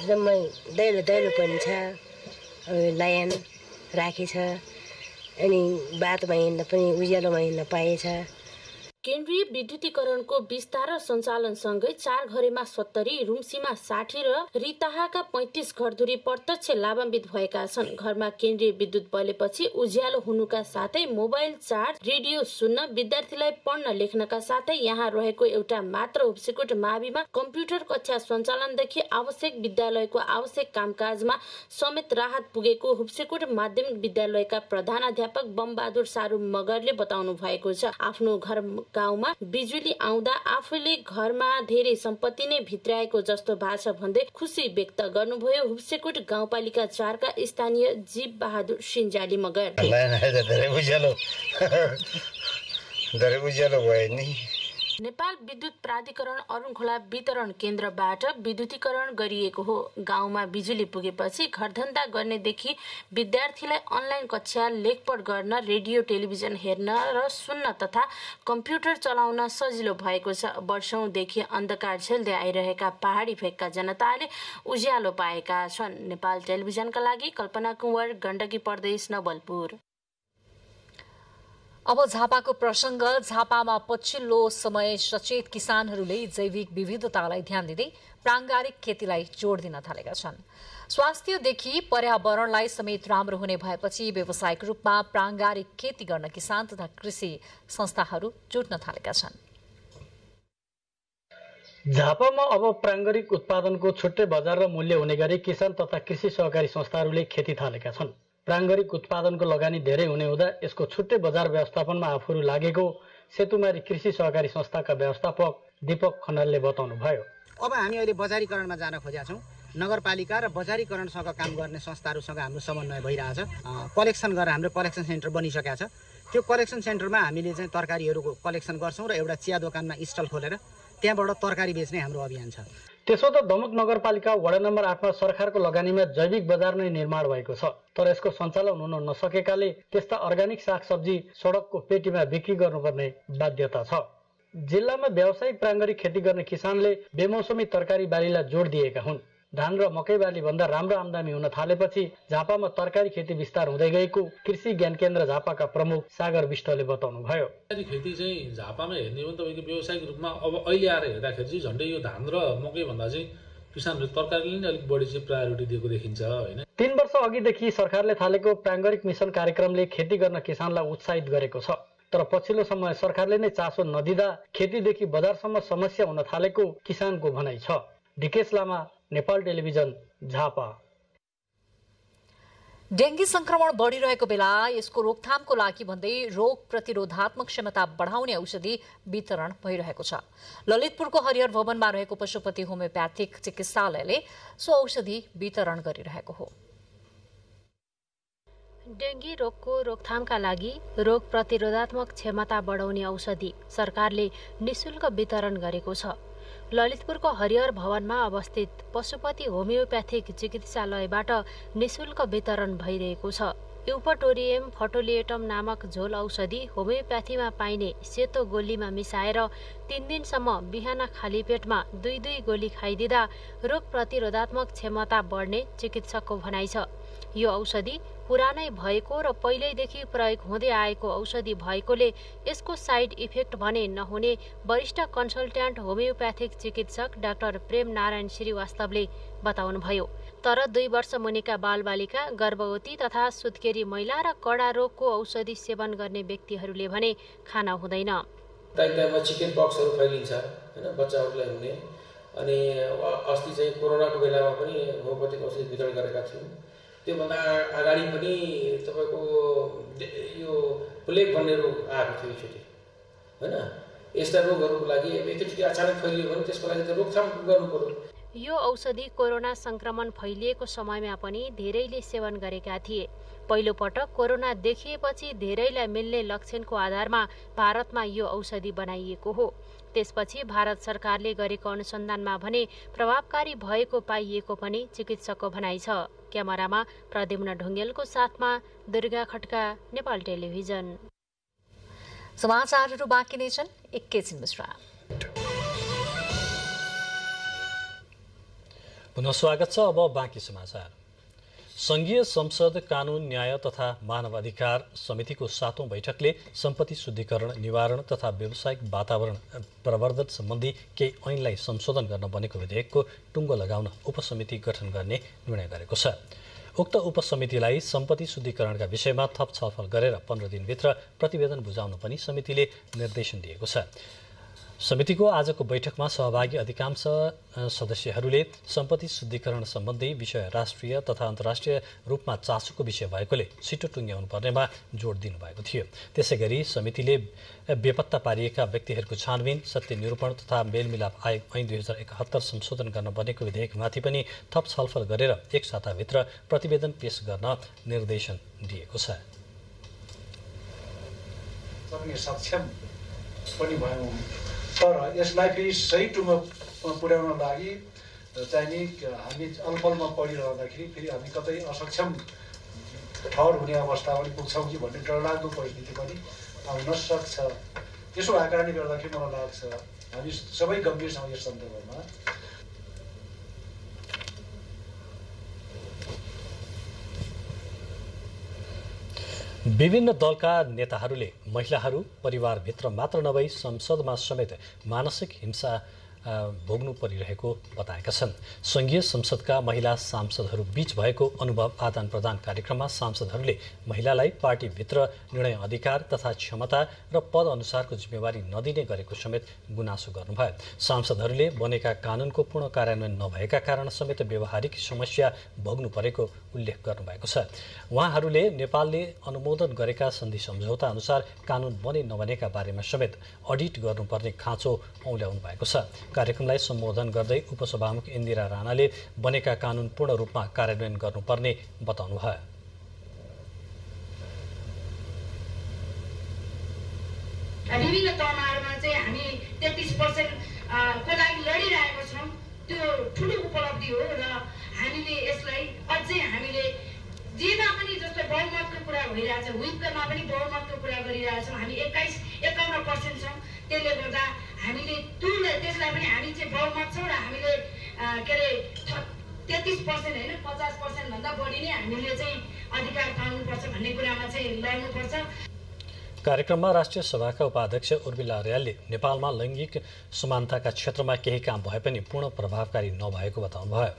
जम्मै दैलो पनि छ, लाइन राखेछ, अनि बाटोमा हिँड्न पनि उज्यालोमा हिँड्न पाएछ। केन्द्रीय विद्युतीकरणको विस्तार र सञ्चालनसँगै 4 घरेमा 70, रुम्सीमा 60 र रिताहाका 35 घरधुरी प्रत्यक्ष लाभान्वित भएका छन्। घरमा केन्द्रीय विद्युत बलेपछि उज्यालो हुनुका साथै मोबाइल चार्ज, रेडियो सुन्न, विद्यार्थीलाई पढ्न लेख्नका साथै यहाँ रहेको एउटा मात्र हुप्सेकोट माविमा कम्प्युटर कक्षा सञ्चालनदेखि आवश्यक विद्यालयको आवश्यक कामकाजमा समेत राहत पुगेको हुप्सेकोट माध्यमिक विद्यालयका प्रधानाध्यापक बमबहादुर सारू मगरले बताउनु भएको छ। आफ्नो घर गाउँमा बिजुली आउँदा आफूले घरमा धेरै सम्पत्ति नै भित्राएको जस्तो भाष भन्दै खुसी व्यक्त गर्नुभयो हुप्सेकोट गाउँपालिका 4 का स्थानीय जीव बहादुर सिन्जाली मगर। धेरै उज्यालो भयो नि। नेपाल विद्युत प्राधिकरण अरुणखोला वितरण केन्द्रबाट विद्युतीकरण गरिएको हो। गाउँमा बिजुली पुगेपछि घरधन्दा गर्नेदेखि विद्यार्थीलाई अनलाइन कक्षा, लेखपढ गर्न, रेडियो टेलिभिजन हेर्न र सुन्न तथा कम्प्युटर चलाउन सजिलो भएको छ। वर्षौंदेखि अन्धकार झेल्दै आइरहेका पहाडी भेगका जनताले उज्यालो पाएका छन्। नेपाल टेलिभिजनका लागि कल्पना कुँवर, गण्डकी प्रदेश, नवलपुर। अब झापाको प्रसंग। झापामा पछिल्लो समय सचेत किसानहरूले जैविक विविधतालाई ध्यान दिँदै प्रांगारिक खेतीलाई जोड दिन थालेका छन्। स्वास्थ्यदेखि पर्यावरणलाई समेत राम्रो हुने भएपछि व्यावसायिक रूपमा प्रांगारिक खेती गर्न किसान तथा कृषि संस्थाहरू जुट्न थालेका छन्। झापामा अब प्रांगारिक उत्पादनको छुट्टै बजार र मूल्य हुने गरी किसान तथा कृषि सहकारी संस्थाहरूले खेती थालेका छन्। प्रांगारिक उत्पादनको लगानी धेरै हुने हुँदा यसको छुट्टै बजार व्यवस्थापनमा आफूहरू लागेको सेतुमारी कृषि सहकारी संस्थाका व्यवस्थापक दीपक खनालले बताउनु भयो। अब हामी अहिले बजारीकरणमा जान खोजेका छौँ। नगरपालिका र बजारीकरणसँग काम गर्ने संस्थाहरूसँग हाम्रो समन्वय भइरहेछ। कलेक्सन गरेर हाम्रो कलेक्सन सेन्टर बनिसकेको छ। त्यो कलेक्सन सेन्टरमा हामीले चाहिँ तरकारीहरूको कलेक्सन गर्छौँ र एउटा चिया दोकानमा स्टल खोलेर त्यहाँबाट तरकारी बेच्ने हाम्रो अभियान छ। त्यसो त दमक नगरपालिका वडा नम्बर 8 मा सरकारको लगानीमा जैविक बजार नै निर्माण भएको छ, तर यसको सञ्चालन हुन नसकेकाले त्यस्ता अर्ग्यानिक सागसब्जी सडकको पेटीमा बिक्री गर्नुपर्ने बाध्यता छ। जिल्लामा व्यावसायिक प्रांगारिक खेती गर्ने किसानले बेमौसमी तरकारी बालीलाई जोड दिएका हुन्। धान र मकै बाली भन्दा राम्रो आमदानी हुन थालेपछि झापामा तरकारी खेती विस्तार हुँदै गएको कृषि ज्ञान केन्द्र झापाका प्रमुख सागर विष्टले बताउनु भयो। खेती चाहिँ झापामा हेर्ने हो तपाईको व्यावसायिक रूपमा अब अहिले आएर हेर्दाखेरि चाहिँ झन्डै यो धान र मकै भन्दा चाहिँ किसानहरूले तरकारीले नै अलिक बढी चाहिँ प्रायोरिटी दिएको देखिन्छ हैन। 3 वर्ष अघिदेखि सरकारले थालेको प्रांगारिक मिसन कार्यक्रमले खेती गर्न किसानलाई उत्साहित गरेको छ, तर पछिल्लो समय सरकारले नै चासो नदिँदा खेतीदेखि बजारसम्म समस्या हुन थालेको किसानको भनाइ छ। डिकेश लामा, नेपाल टेलिभिजन, झापा। डेंगी संक्रमण बढ़िरहेको बेला यसको रोकथामको लागि भन्दै रोग प्रतिरोधात्मक क्षमता बढाउने औषधि वितरण भइरहेको छ। ललितपुरको हरिहर भवनमा रहेको पशुपति होमियोप्याथिक चिकित्सालयले सो औषधि वितरण गरिरहेको हो। डेंगी रोगको रोकथामका लागि रोग प्रतिरोधात्मक क्षमता बढाउने औषधि सरकारले निशुल्क वितरण गरेको छ। ललितपुरको हरिहर भवनमा अवस्थित पशुपति होमियोप्याथिक चिकित्सालयबाट निशुल्क वितरण भइरहेको छ। युपटोरियम फटोलिएटम नामक झोल औषधि होमियोप्याथीमा पाइने सेतो गोलीमा मिसाएर 3 दिनसम्म बिहान खाली पेटमा 2-2 गोली खाइदिँदा रोग प्रतिरोधात्मक क्षमता बढ्ने चिकित्सकको भनाइ छ। यो औषधि पुरानै भएको र पहिल्यैदेखि प्रयोग हुँदै आएको औषधि भएकोले यसको साइड इफेक्ट भने नहुने वरिष्ठ कन्सल्ट्यान्ट होमियोप्याथिक चिकित्सक डाक्टर प्रेम नारायण श्रीवास्तवले बताउनुभयो। तर 2 वर्ष मुनिका बालबालिका, गर्भवती तथा सुत्केरी महिला र कडा रोगको औषधि सेवन गर्ने व्यक्तिहरूले भने खान हुँदैन। टाइममा चिकन पक्सहरू फैलिन्छ हैन, बच्चाहरूलाई हुने। अनि अस्ति चाहिँ कोरोनाको बेलामा पनि होमियोप्याथिक औषधि वितरण गरेका थियौँ। त्योभन्दा अगाडि पनि तपाईँको यो प्लेग भन्ने रोग आएको थियो एकचोटि होइन। यस्ता रोगहरूको लागि एकैचोटि अचानक फैलियो भने त्यसको लागि त रोकथाम गर्नु पर्यो। यो औषधि कोरोना संक्रमण फैलिएको समयमा पनि धेरैले सेवन गरेका थिए। पहिलो पटक कोरोना देखिएपछि धेरैलाई मिल्ने लक्षणको आधारमा भारतमा यो औषधि बनाइएको हो। त्यसपछि भारत सरकारले गरेको अनुसन्धानमा भने प्रभावकारी भएको पाइएको पनि चिकित्सकको भनाइ छ। क्यामेरामा प्रद्युम्न ढुङ्गेलको साथमा दुर्गा खड्का, नेपाल टेलिभिजन। समाचारहरू बाँकी नै छन्, एकैछिन विश्राम। पुनः स्वागत छ। अब बाँकी समाचार। संघीय संसद कानून, न्याय तथा मानव अधिकार समितिको 7औं बैठकले सम्पत्ति शुद्धिकरण, निवारण तथा व्यावसायिक वातावरण प्रवर्धन सम्बन्धी केही ऐनलाई संशोधन गर्न बनेको विधेयकको टुङ्गो लगाउन उपसमिति गठन गर्ने निर्णय गरेको छ। उक्त उपसमितिलाई सम्पत्ति शुद्धिकरणका विषयमा थप छलफल गरेर 15 दिनभित्र प्रतिवेदन बुझाउन पनि समितिले निर्देशन दिएको छ। समितिको आजको बैठकमा सहभागी अधिकांश सदस्यहरूले सम्पत्ति शुद्धिकरण सम्बन्धी विषय राष्ट्रिय तथा अन्तर्राष्ट्रिय रूपमा चासोको विषय भएकोले छिटो टुङ्ग्याउनु पर्नेमा जोड दिनुभएको थियो। त्यसैगरी समितिले बेपत्ता पारिएका व्यक्तिहरूको छानबिन, सत्य निरूपण तथा मेलमिलाप आयोग ऐन 2071 संशोधन गर्न बनेको विधेयकमाथि पनि थप छलफल गरेर एक साताभित्र प्रतिवेदन पेश गर्न निर्देशन दिएको छ। तर यसलाई फेरि सही टुङ्गो पुर्याउन लागि चाहिँ हामी अल्पलमा पढिरहँदाखेरि फेरि हामी कतै असक्षम ठहर हुने अवस्था पनि पुग्छौँ कि भन्ने डरलाग्दो परिस्थिति पनि आउन सक्छ। त्यसो भएको कारणले गर्दाखेरि मलाई लाग्छ हामी सबै गम्भीर छौँ यस सन्दर्भमा। विभिन्न दलका नेताहरूले महिलाहरू परिवारभित्र मात्र नभई संसदमा समेत मानसिक हिंसा भोग्नु परिरहेको बताएका छन्। संघीय संसदका महिला सांसदहरू बीच भएको अनुभव आदान प्रदान कार्यक्रममा सांसदहरूले महिलालाई पार्टीभित्र निर्णय अधिकार तथा क्षमता र पद अनुसारको जिम्मेवारी नदिने गरेको समेत गुनासो गर्नुभयो। सांसदहरूले बनेका कानूनको पूर्ण कार्यान्वयन नभएका कारण समेत व्यवहारिक समस्या भोग्नु परेको उल्लेख गर्नुभएको छ। उहाँहरूले नेपालले अनुमोदन गरेका सन्धि सम्झौता अनुसार कानून बने नबनेका बारेमा समेत अडिट गर्नुपर्ने खाँचो औल्याउनु भएको छ। कार्यक्रमलाई सम्बोधन गर्दै उपसभामुख इन्दिरा राणाले बनेका कानून पूर्ण रूपमा कार्यान्वयन गर्नुपर्ने बताउनुभयो। विभिन्न तहमा चाहिँ हामी 33% को लागि लडिरहेको छौँ। त्यो ठुलो उपलब्धि हो र हामीले यसलाई अझै हामीले जेमा पनि जस्तो बहुमतको कुरा भइरहेछ, विपमा पनि बहुमतको कुरा गरिरहेछौँ। हामी 51% छौँ। त्यसले गर्दा हामीले त्यसलाई पनि हामी चाहिँ बहुमत छौँ र हामीले के अरे 33% होइन 50% भन्दा बढी नै हामीले चाहिँ अधिकार पाउनुपर्छ भन्ने कुरामा चाहिँ लड्नुपर्छ। कार्यक्रममा राष्ट्रिय सभाका उपाध्यक्ष उर्मिला अर्यालले नेपालमा लैङ्गिक समानताका क्षेत्रमा केही काम भए पनि पूर्ण प्रभावकारी नभएको बताउनुभयो।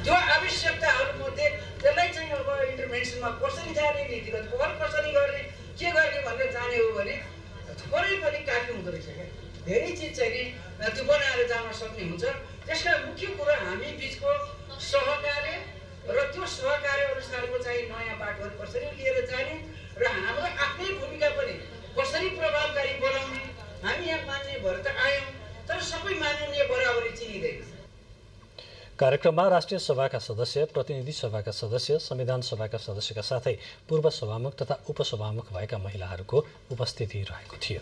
त्यो आवश्यकताहरूमध्ये त्यसलाई चाहिँ अब इन्टरभेन्सनमा कसरी जाने, नीतिगत पहल कसरी गर्ने, के गर्ने भनेर जाने हो भने थोरै पनि काट्नु हुँदो रहेछ क्या। धेरै चिज चाहिँ त्यो बनाएर जान सक्ने हुन्छ। त्यसका मुख्य कुरा हामी बिचको सहकार्य र त्यो सहकार्य अनुसारको चाहिँ नयाँ बाटोहरू कसरी लिएर जाने र हाम्रो आफ्नै भूमिका पनि कसरी प्रभावकारी बनाउने। हामी यहाँ मान्ने भएर त आयौँ, तर सबै माननीय बराबरी चिनिँदैन। कार्यक्रममा राष्ट्रिय सभाका सदस्य, प्रतिनिधि सभाका सदस्य, संविधान सभाका सदस्यका साथै पूर्व सभामुख तथा उपसभामुख भएका महिलाहरूको उपस्थिति रहेको थियो।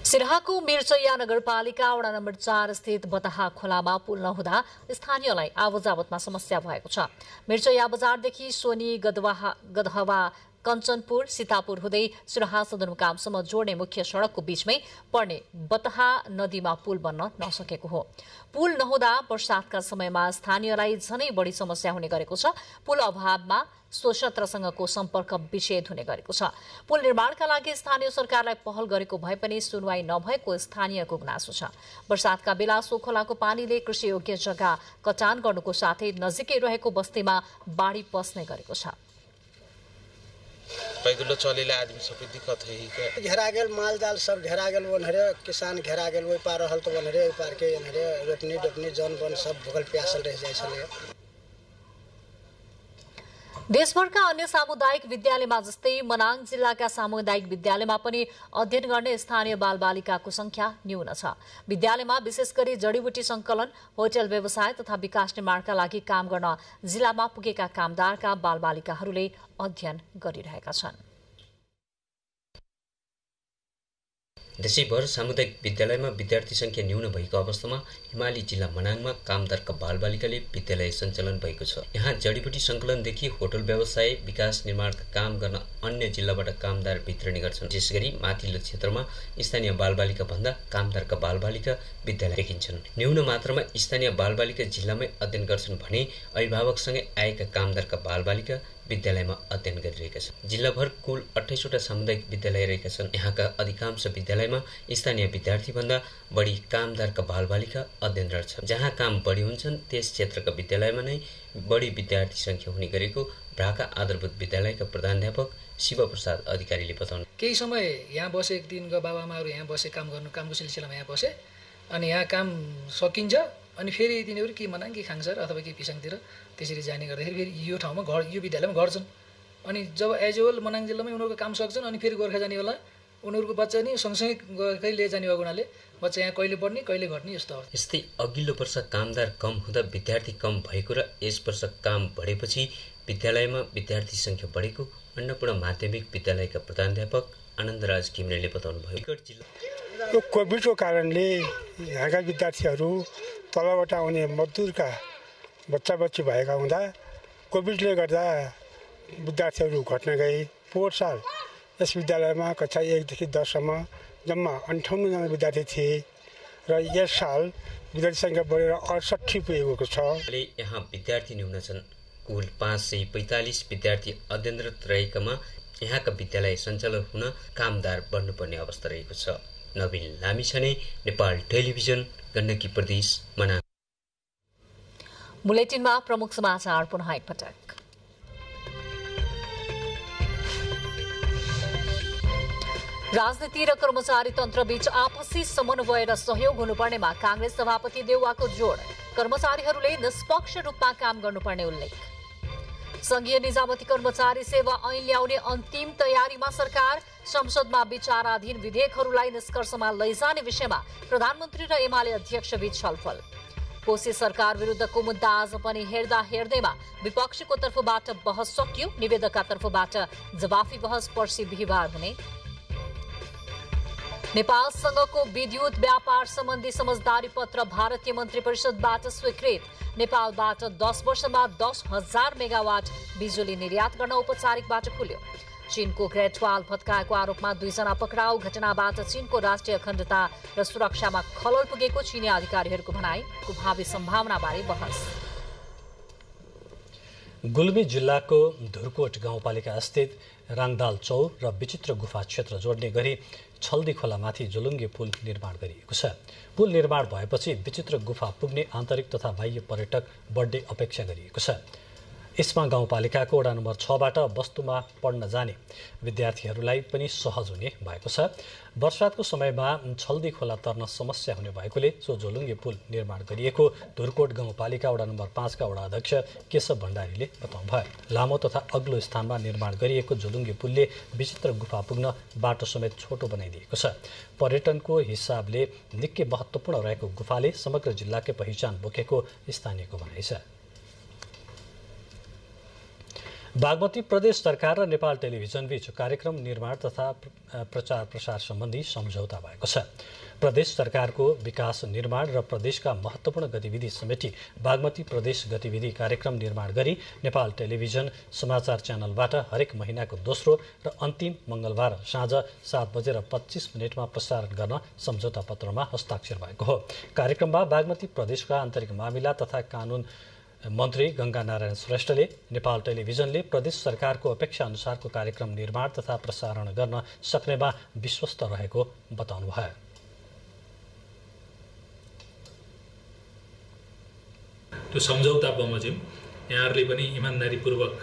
सिराहाको मिर्चैया नगरपालिका वडा नम्बर 4 स्थित बतहा खोलामा पुल नहुँदा स्थानीयलाई आवतजावतमा समस्या भएको छ। मिर्चैया बजारदेखि सोनी, गदहवा, कञ्चनपुर, सीतापुर हुँदै सिराहा सदरमुकामसम्म जोड्ने मुख्य सड़कको बीचमै पर्ने बतहा नदीमा पुल बन्न नसकेको हो। पुल नहुँदा वर्षातका समयमा स्थानीयलाई झनै बढी समस्या हुने गरेको छ। पुल अभावमा स्वक्षेत्रसँगको सम्पर्क विच्छेद हुने गरेको छ। पुल निर्माणका लागि स्थानीय सरकारलाई पहल गरेको भए पनि सुनवाई नभएको स्थानीयको गुनासो छ। वर्षातका बेला सो खोलाको पानीले कृषियोग्य जग्गा कटान गर्नुको साथै नजिकै रहेको बस्तीमा बाढी पस्ने गरेको छ। पैदल चलेला आदमी सबै दिक्कत है के घेरा गेल माल जाल सब घेरा गेल वनहरे किसान घेरा गेल ओइ पार रहल त वनहरे ओइ पार के एनहरे रोपनी जन बन सब भूगल प्यासल रह जाय छले। देशभरका अन्य सामुदायिक विद्यालयमा जस्तै मनाङ जिल्लाका सामुदायिक विद्यालयमा पनि अध्ययन गर्ने स्थानीय बालबालिकाको संख्या न्यून छ। विद्यालयमा विशेष गरी जडीबुटी संकलन, होटल व्यवसाय तथा विकास निर्माणका लागि काम गर्न जिल्लामा पुगेका कामदारका बालबालिकाहरूले अध्ययन गरिरहेका छन्। देशैभर सामुदायिक विद्यालयमा विद्यार्थी संख्या न्यून भएको अवस्थामा हिमाली जिल्ला मनाङमा कामदारका बालबालिकाले विद्यालय सञ्चालन भएको छ। यहाँ जडीबुटी संकलनदेखि होटल व्यवसाय, विकास निर्माणका काम गर्न अन्य जिल्लाबाट कामदार भित्रने गर्छन्। विशेष गरी माथिल्लो क्षेत्रमा स्थानीय बालबालिका भन्दा कामदारका बालबालिका विद्यालय देखिन्छन्। न्यून मात्रामा स्थानीय बालबालिका जिल्लामै अध्ययन गर्छन् भने अभिभावकसँगै आएका कामदारका बालबालिका विद्यालयमा अध्ययन गरिरहेका छन्। जिल्लाभर कुल 28 वटा सामुदायिक विद्यालय रहेका छन्। यहाँका अधिकांश विद्यालयमा स्थानीय विद्यार्थी भन्दा बढी कामदारका बालबालिका अध्ययनरत छन्। जहाँ काम बढी हुन्छन् त्यस क्षेत्रका विद्यालयमा नै बढी विद्यार्थी संख्या हुने गरेको भ्राका आधारभूत विद्यालयका प्रधानाध्यापक शिवप्रसाद अधिकारीले बताउनु। केही समय यहाँ बसे, एक दिनका बाबाआमाहरू यहाँ बसे, कामको सिलसिलामा यहाँ बसे, अनि यहाँ काम सकिन्छ अनि फेरि तिनीहरू के मनाङ कि खाङसर अथवा के पिसाङतिर त्यसरी जाने गर्दाखेरि फेरि यो ठाउँमा यो विद्यालयमा गर्छन्। अनि जब एजुअल मनाङ जिल्लामै उनीहरूको काम सक्छन् अनि फेरि गोर्खा जाने बेला उनीहरूको बच्चा नि सँगसँगै गोर्खै लिएर जाने भएको हुनाले बच्चा यहाँ कहिले बढ्ने कहिले घट्ने यस्तो हो। यस्तै अघिल्लो वर्ष कामदार कम हुँदा विद्यार्थी कम भएको र यस वर्ष काम बढेपछि विद्यालयमा विद्यार्थी संख्या बढेको अन्नपूर्ण माध्यमिक विद्यालयका प्रधानाध्यापक आनन्दराज घिमिरेले बताउनुभयो। यो कोभिडको कारणले यहाँका विद्यार्थीहरू तलबाट आउने मजदुरका बच्चा भएका हुँदा कोभिडले गर्दा विद्यार्थीहरू घट्न गए। पोहोर साल यस विद्यालयमा कक्षा 1 देखि 10 सम्म जम्मा 58 जना विद्यार्थी थिए र यस साल विद्यार्थी संख्या बढेर 68 पुगेको छ। यहाँ विद्यार्थी न्यून छन्। कुल 545 विद्यार्थी अध्ययनरत रहेकामा यहाँका विद्यालय सञ्चालन हुन कामदार बढ्नुपर्ने अवस्था रहेको छ। नवीन लामिछाने, नेपाल टेलिभिजन, गण्डकी प्रदेश, मनाङ। बुलेटिनमा प्रमुख समाचार पुनः एकपटक। राजनीति र कर्मचारी तन्त्रबीच आपसी समन्वय र सहयोग हुनुपर्नेमा कांग्रेस सभापति देउवाको जोड। कर्मचारीहरूले निष्पक्ष रूपमा काम गर्नुपर्ने उल्लेख। संघीय निजामती कर्मचारी सेवा ऐन ल्याउने अन्तिम तयारीमा सरकार। संसदमा विचाराधीन विधेयकहरूलाई निष्कर्षमा लैजाने विषयमा प्रधानमन्त्री र एमाले अध्यक्षबीच छलफल। कोशी सरकार विरुद्धको मुद्दा आज पनि हेर्दैमा विपक्षीको तर्फबाट बहस सकियो। निवेदकका तर्फबाट जवाफी बहस पर्सि बिहिबार हुने। नेपालसँगको विद्युत व्यापार सम्बन्धी समझदारी पत्र भारतीय मन्त्री परिषदबाट स्वीकृत। नेपालबाट 10 वर्षमा 10,000 मेगावाट बिजुली निर्यात गर्न औपचारिक बाटो खुल्यो। चीनको ग्रेट वाल भत्काएको आरोपमा 2 जना पक्राउ। घटनाबाट चीनको राष्ट्रिय अखण्डता र सुरक्षामा खलल पुगेको चीनी अधिकारीहरूको भनाई। भावी सम्भावनाबारे बहस। गुल्मी जिल्लाको धुर्कोट गाउँपालिका स्थित राङदाल चौर र विचित्र गुफा क्षेत्र जोड्ने गरी छल्दी खोलामाथि झोलुङ्गे पुल निर्माण गरिएको छ। पुल निर्माण भएपछि विचित्र गुफा पुग्ने आन्तरिक तथा बाह्य पर्यटक बढ्ने अपेक्षा गरिएको छ। यसमा गाउँपालिकाको वडा नम्बर 6बाट वस्तुमा पढ्न जाने विद्यार्थीहरूलाई पनि सहज हुने भएको छ। वर्षातको समयमा छल्दी खोला तर्न समस्या हुने भएकोले सो झोलुङ्गे पुल निर्माण गरिएको धुर्कोट गाउँपालिका वडा नम्बर 5 का वडा अध्यक्ष केशव भण्डारीले बताउनुभयो। लामो तथा अग्लो स्थानमा निर्माण गरिएको झोलुङ्गे पुलले विचित्र गुफा पुग्न बाटो समेत छोटो बनाइदिएको छ। पर्यटनको हिसाबले निकै महत्त्वपूर्ण रहेको गुफाले समग्र जिल्लाकै पहिचान बोकेको स्थानीयको भनाइ छ। बागमती प्रदेश सरकार र नेपाल टेलिभिजन बीच कार्यक्रम निर्माण तथा प्रचार प्रसार सम्बन्धी सम्झौता भएको छ। प्रदेश सरकारको विकास निर्माण र प्रदेशका महत्त्वपूर्ण गतिविधि समेटी बागमती प्रदेश गतिविधि कार्यक्रम निर्माण गरी नेपाल टेलिभिजन समाचार च्यानलबाट हरेक महिनाको दोस्रो र अन्तिम मंगलबार साँझ 7:25 प्रसारण गर्न सम्झौता पत्रमा हस्ताक्षर भएको हो। कार्यक्रममा बागमती प्रदेशका आन्तरिक मामिला तथा कानून मन्त्री गंगा नारायण श्रेष्ठले नेपाल टेलिभिजनले प्रदेश सरकारको अपेक्षा अनुसारको कार्यक्रम निर्माण तथा प्रसारण गर्न सक्नेमा विश्वस्त रहेको बताउनुभयो। त्यो सम्झौता बमोजिम यहाँहरूले पनि इमानदारीपूर्वक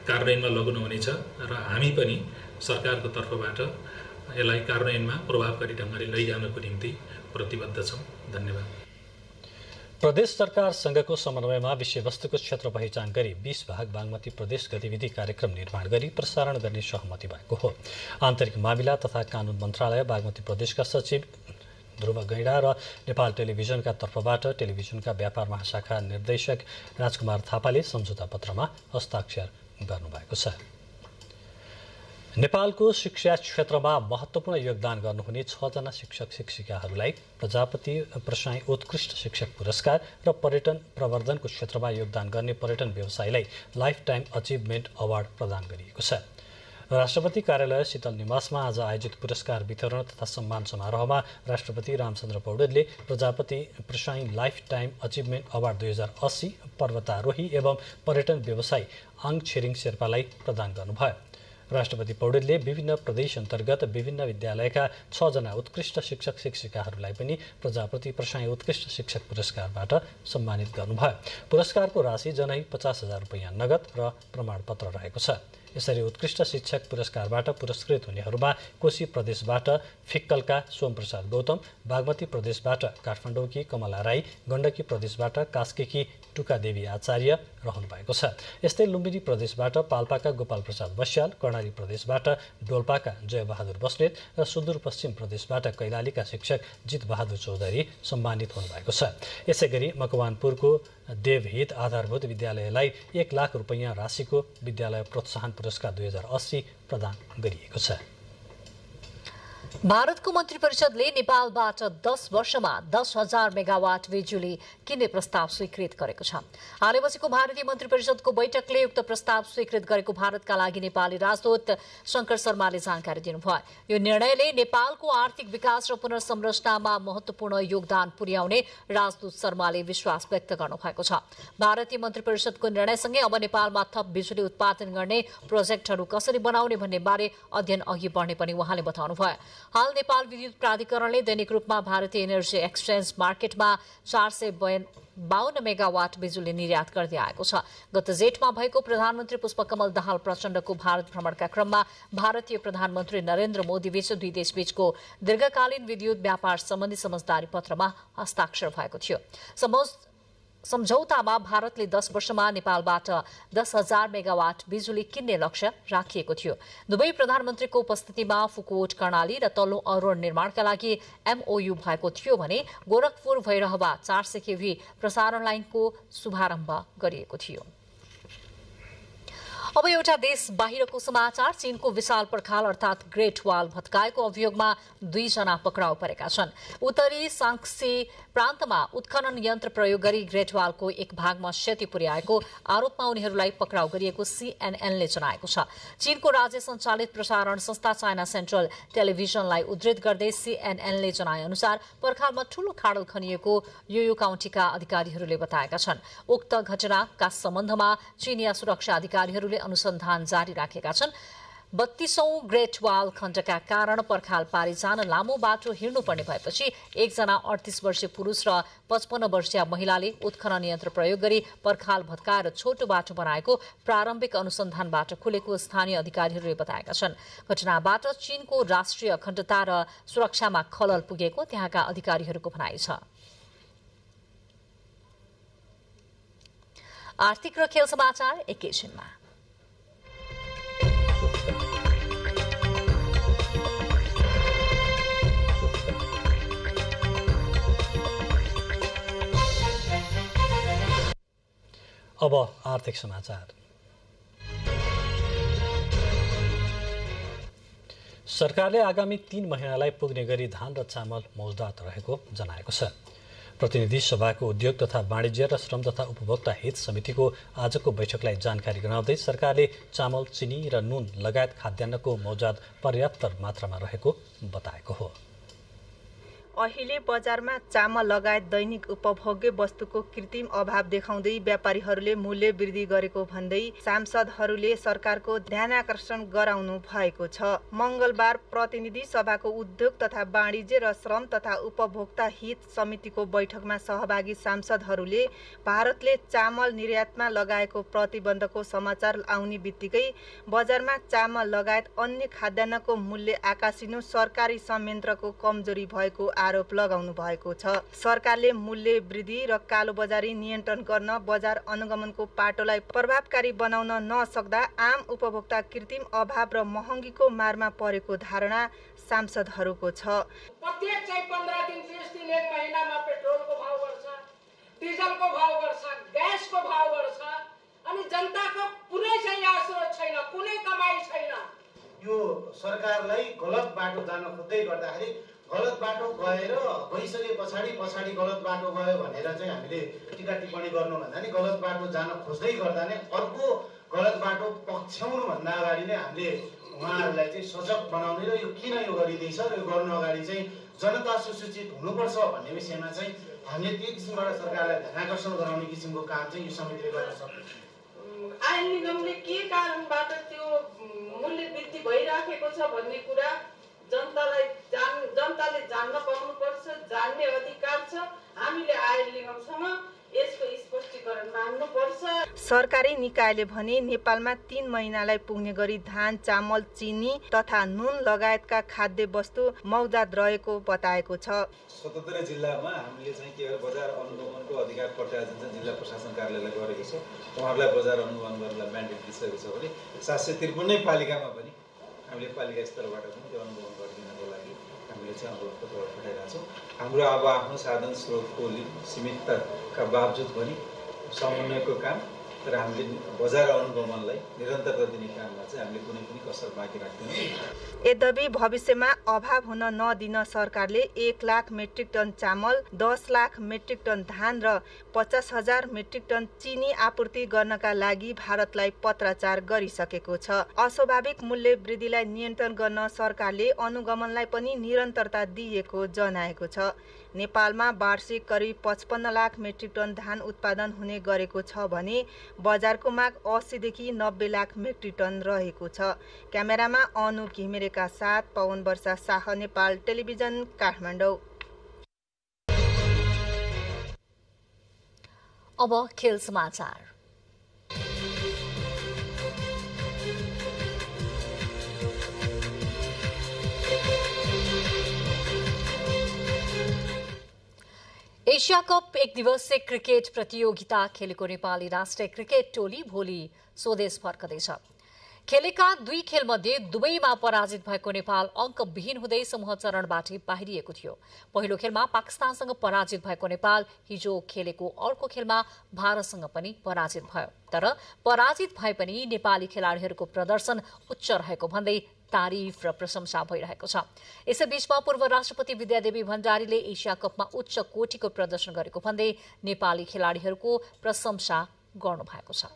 कार्यान्वयनमा लगाउनु हुनेछ र हामी पनि सरकारको तर्फबाट यसलाई कार्यान्वयनमा प्रभावकारी ढङ्गले लैजानको निम्ति प्रतिबद्ध छौँ। धन्यवाद। प्रदेश सरकारसँगको समन्वयमा विषयवस्तुको क्षेत्र पहिचान गरी 20 भाग बागमती प्रदेश गतिविधि कार्यक्रम निर्माण गरी प्रसारण गर्ने सहमति भएको हो। आन्तरिक मामिला तथा कानुन मन्त्रालय बागमती प्रदेशका सचिव ध्रुव गैँडा र नेपाल टेलिभिजनका तर्फबाट टेलिभिजनका व्यापार महाशाखा निर्देशक राजकुमार थापाले सम्झौता पत्रमा हस्ताक्षर गर्नुभएको छ। नेपालको शिक्षा क्षेत्रमा महत्त्वपूर्ण योगदान गर्नुहुने 6 जना शिक्षक शिक्षिकाहरूलाई प्रजापति प्रसाई उत्कृष्ट शिक्षक पुरस्कार र पर्यटन प्रवर्धनको क्षेत्रमा योगदान गर्ने पर्यटन व्यवसायीलाई लाइफ टाइम अचिभमेन्ट अवार्ड प्रदान गरिएको छ। राष्ट्रपति कार्यालय शीतल निवासमा आज आयोजित पुरस्कार वितरण तथा सम्मान समारोहमा राष्ट्रपति रामचन्द्र पौडेलले प्रजापति प्रसाई लाइफ टाइम अचिभमेन्ट अवार्ड 2080 पर्वतारोही एवं पर्यटन व्यवसायी आङ छिरिङ शेर्पालाई प्रदान गर्नुभयो। राष्ट्रपति पौडेलले विभिन्न प्रदेश अन्तर्गत विभिन्न विद्यालयका 6 जना उत्कृष्ट शिक्षक शिक्षिकाहरूलाई पनि प्रजापति प्रसाई उत्कृष्ट शिक्षक पुरस्कारबाट सम्मानित गर्नुभयो। पुरस्कारको राशि जनै 50,000 रुपैयाँ नगद र प्रमाणपत्र रहेको छ। यसरी उत्कृष्ट शिक्षक पुरस्कारबाट पुरस्कृत हुनेहरूमा कोशी प्रदेशबाट फिक्कलका सोमप्रसाद गौतम, बागमती प्रदेशबाट काठमाडौँकी कमला राई, गण्डकी प्रदेशबाट कास्कीकी टुकादेवी आचार्य रहनु भएको छ। यस्तै लुम्बिनी प्रदेशबाट पाल्पाका गोपाल प्रसाद बस्याल, कर्णाली प्रदेशबाट डोल्पाका जयबहादुर बस्नेत र सुदूरपश्चिम प्रदेशबाट कैलालीका शिक्षक जितबहादुर चौधरी सम्मानित हुनुभएको छ। यसैगरी मकवानपुरको देवहित आधारभूत विद्यालयलाई 1 लाख रुपैयाँ राशिको विद्यालय प्रोत्साहन पुरस्कार 2080 प्रदान गरिएको छ। भारतको मन्त्री परिषदले नेपालबाट 10 वर्षमा 10,000 मेगावाट बिजुली किन्ने प्रस्ताव स्वीकृत गरेको छ। हालै बसेको भारतीय मन्त्री परिषदको बैठकले उक्त प्रस्ताव स्वीकृत गरेको भारतका लागि नेपाली राजदूत शंकर शर्माले जानकारी दिनुभयो। यो निर्णयले नेपालको आर्थिक विकास र पुनर्संरचनामा महत्वपूर्ण योगदान पुर्याउने राजदूत शर्माले विश्वास व्यक्त गर्नुभएको छ। भारतीय मन्त्री परिषदको निर्णयसँगै अब नेपालमा थप बिजुली उत्पादन गर्ने प्रोजेक्टहरू कसरी बनाउने भन्ने बारे अध्ययन अघि बढ्ने पनि उहाँले बताउनुभयो। हाल नेपाल विद्युत प्राधिकरणले दैनिक रूपमा भारतीय एनर्जी एक्सचेन्ज मार्केटमा 452 मेगावाट बिजुली निर्यात गर्दै आएको छ। गत जेठमा भएको प्रधानमन्त्री पुष्पकमल दाहाल प्रचण्डको भारत भ्रमणका क्रममा भारतीय प्रधानमन्त्री नरेन्द्र मोदी बीच दुई देशबीचको दीर्घकालीन विद्युत व्यापार सम्बन्धी समझदारी पत्रमा हस्ताक्षर भएको थियो। सम्झौतामा भारतले 10 वर्षमा नेपालबाट 10,000 मेगावाट बिजुली किन्ने लक्ष्य राखिएको थियो। दुवै प्रधानमन्त्रीको उपस्थितिमा फुकोट कर्णाली र तल्लो अरुण निर्माणका लागि MOU भएको थियो भने गोरखपुर भैरहवा 400 kV प्रसारण लाइनको शुभारम्भ गरिएको थियो। अब एउटा देश बाहिरको समाचार। चीनको विशाल पर्खाल अर्थात ग्रेट वाल भत्काएको अभियोगमा 2 जना पक्राउ परेका छन्। उत्तरी सांक्सी प्रान्तमा उत्खनन यन्त्र प्रयोग गरी ग्रेट वालको एक भागमा क्षति पुर्याएको आरोपमा उनीहरूलाई पक्राउ गरिएको CNN ले जनाएको छ। चीनको राज्य सञ्चालित प्रसारण संस्था चाइना सेन्ट्रल टेलिभिजनलाई उद्धृत गर्दै CNN ले जनाए अनुसार पर्खालमा ठूलो खाडल खनिएको युयु काउन्टीका अधिकारीहरूले बताएका छन्। उक्त घटनाका सम्बन्धमा चीनिया सुरक्षा अधिकारीहरूले अनुसन्धान जारी राखेका छन्। 32औं ग्रेट वाल खण्डका कारण पर्खाल पारी जान लामो बाटो हिँड्नुपर्ने भएपछि एकजना 38 वर्षीय पुरुष र 55 वर्षीय महिलाले उत्खनन यन्त्र प्रयोग गरी पर्खाल भत्काएर छोटो बाटो बनाएको प्रारम्भिक अनुसन्धानबाट खुलेको स्थानीय अधिकारीहरूले बताएका छन्। घटनाबाट चीनको राष्ट्रिय अखण्डता र सुरक्षामा खलल पुगेको त्यहाँका अधिकारीहरूको भनाइ छ। आर्थिक र खेल समाचार एकैछिनमा। अब आर्थिक समाचार। सरकारले आगामी 3 महिनालाई पुग्ने गरी धान र चामल मौजदात रहेको जनाएको छ। प्रतिनिधि सभाको उद्योग तथा वाणिज्य र श्रम तथा उपभोक्ता हित समितिको आजको बैठकलाई जानकारी गराउँदै सरकारले चामल, चिनी र नुन लगायत खाद्यान्नको मौजदात पर्याप्त मात्रामा रहेको बताएको हो। अहिले बजारमा चामल लगायत दैनिक उपभोग्य वस्तुको कृत्रिम अभाव देखाउँदै व्यापारीहरूले मूल्य वृद्धि गरेको भन्दै सांसदहरूले सरकारको ध्यानाकर्षण गराउनु भएको छ। मंगलबार प्रतिनिधि सभाको उद्योग तथा वाणिज्य र श्रम तथा उपभोक्ता हित समितिको बैठकमा सहभागी सांसदहरूले भारतले चामल निर्यातमा लगाएको प्रतिबन्धको समाचार आउने बित्तिकै बजारमा चामल लगायत अन्य खाद्यान्नको मूल्य आकाशिनु सरकारी संयन्त्रको कमजोरी भएको आरोप लगाउनु भएको छ। सरकारले मूल्य वृद्धि र कालोबजारी नियन्त्रण गर्न बजार अनुगमनको पाटोलाई प्रभावकारी बनाउन नसक्दा आम उपभोक्ता कृत्रिम अभाव र महँगीको मारमा परेको धारणा सांसदहरूको छ। प्रत्येक चाहिँ 15 दिन 20 दिन एक महिनामा पेट्रोलको भाव बढ्छ, डिजलको भाव बढ्छ, ग्यासको भाव बढ्छ अनि जनताको कुनै चाहिँ आश्रय छैन, कुनै कमाई छैन। यो सरकारलाई गलत बाटो जान खोज्दै गर्दाखेरि गलत बाटो गइसके पछाडि गलत बाटो गयो भनेर चाहिँ हामीले टिका टिप्पणी गर्नुभन्दा नि गलत बाटो जान खोज्दै गर्दा नै अर्को गलत बाटो पछ्याउनु भन्दा अगाडि नै हामीले उहाँहरूलाई चाहिँ सजग बनाउने र यो किन यो गरिँदैछ र यो गर्नु अगाडि चाहिँ जनता सुसूचित हुनुपर्छ भन्ने विषयमा चाहिँ हामीले त्यो किसिमबाट सरकारलाई ध्यानाकर्षण गराउने किसिमको काम चाहिँ यो समितिले गर्न सक्छ। आयल निगमले के कारणबाट त्यो मूल्य वृद्धि भइराखेको छ भन्ने कुरा जनताले जान्न पाउनुपर्छ, जान्ने अधिकार छ। हामीले आयल निगमसँग यसको स्पष्टीकरण माग्नुपर्छ। सरकारी निकायले भने नेपालमा 3 महिनालाई पुग्ने गरी धान, चामल, चिनी तथा नुन लगायतका खाद्य वस्तु मौजाद रहेको बताएको छ। 77 जिल्लामा हामीले चाहिँ के बजार अनुगमनको अधिकार पट्याएन चाहिँ जिल्ला प्रशासन कार्यालयले गरेको छ। उहाँहरूलाई बजार अनुगमन गर्नलाई म्यान्डेट दिइसकेको छ भने 753 पालिकामा पनि हामीले पालिका स्तरबाट पनि त्यो अनुगमन गरिदिनको लागि हामीले चाहिँ अनुरोध पत्र पठाइरहेका छौँ। हाम्रो अब आफ्नो साधन स्रोतको सीमितताका बावजुद पनि समन्वयको काम र हामीले बजार अनुगमनलाई निरन्तरता दिने काममा चाहिँ हामीले कुनै पनि कसर बाँकी राख्दैनौँ। यद्यपि भविष्यमा अभाव हुन नदिन सरकारले 1 लाख मेट्रिक टन चामल, 10 लाख मेट्रिक टन धान र 50,000 मेट्रिक टन चिनी आपूर्ति गर्नका लागि भारतलाई पत्राचार गरिसकेको छ। अस्वाभाविक मूल्य वृद्धिलाई नियन्त्रण गर्न सरकारले अनुगमनलाई पनि निरन्तरता दिएको जनाएको छ। नेपालमा वार्षिक करिब 55 लाख मेट्रिक टन धान उत्पादन हुने गरेको छ भने बजारको माग 80 देखि 90 लाख मेट्रिक टन रहेको छ। क्यामेरामा अनु घिमिरेका साथ पवन वर्षा शाह, नेपाल टेलिभिजन, काठमाडौँ। अब खेल समाचार। एशिया कप एक दिवसीय क्रिकेट प्रतियोगिता खेलेको नेपाली राष्ट्रिय क्रिकेट टोली भोलि स्वदेश फर्कदैछ। खेलेका 2 खेलमध्ये दुवैमा पराजित भएको नेपाल अङ्कविहीन हुँदै समूह चरणबाट बाहिरिएको थियो। पहिलो खेलमा पाकिस्तानसँग पराजित भएको नेपाल हिजो खेलेको अर्को खेलमा भारतसँग पनि पराजित भयो। तर पराजित भए पनि नेपाली खेलाडीहरूको प्रदर्शन उच्च रहेको भन्दै तारिफ र प्रशंसा भइरहेको छ। यसैबीचमा पूर्व राष्ट्रपति विद्यादेवी भण्डारीले एशिया कपमा उच्च कोटीको प्रदर्शन गरेको भन्दै नेपाली खेलाडीहरूको प्रशंसा गर्नुभएको छ।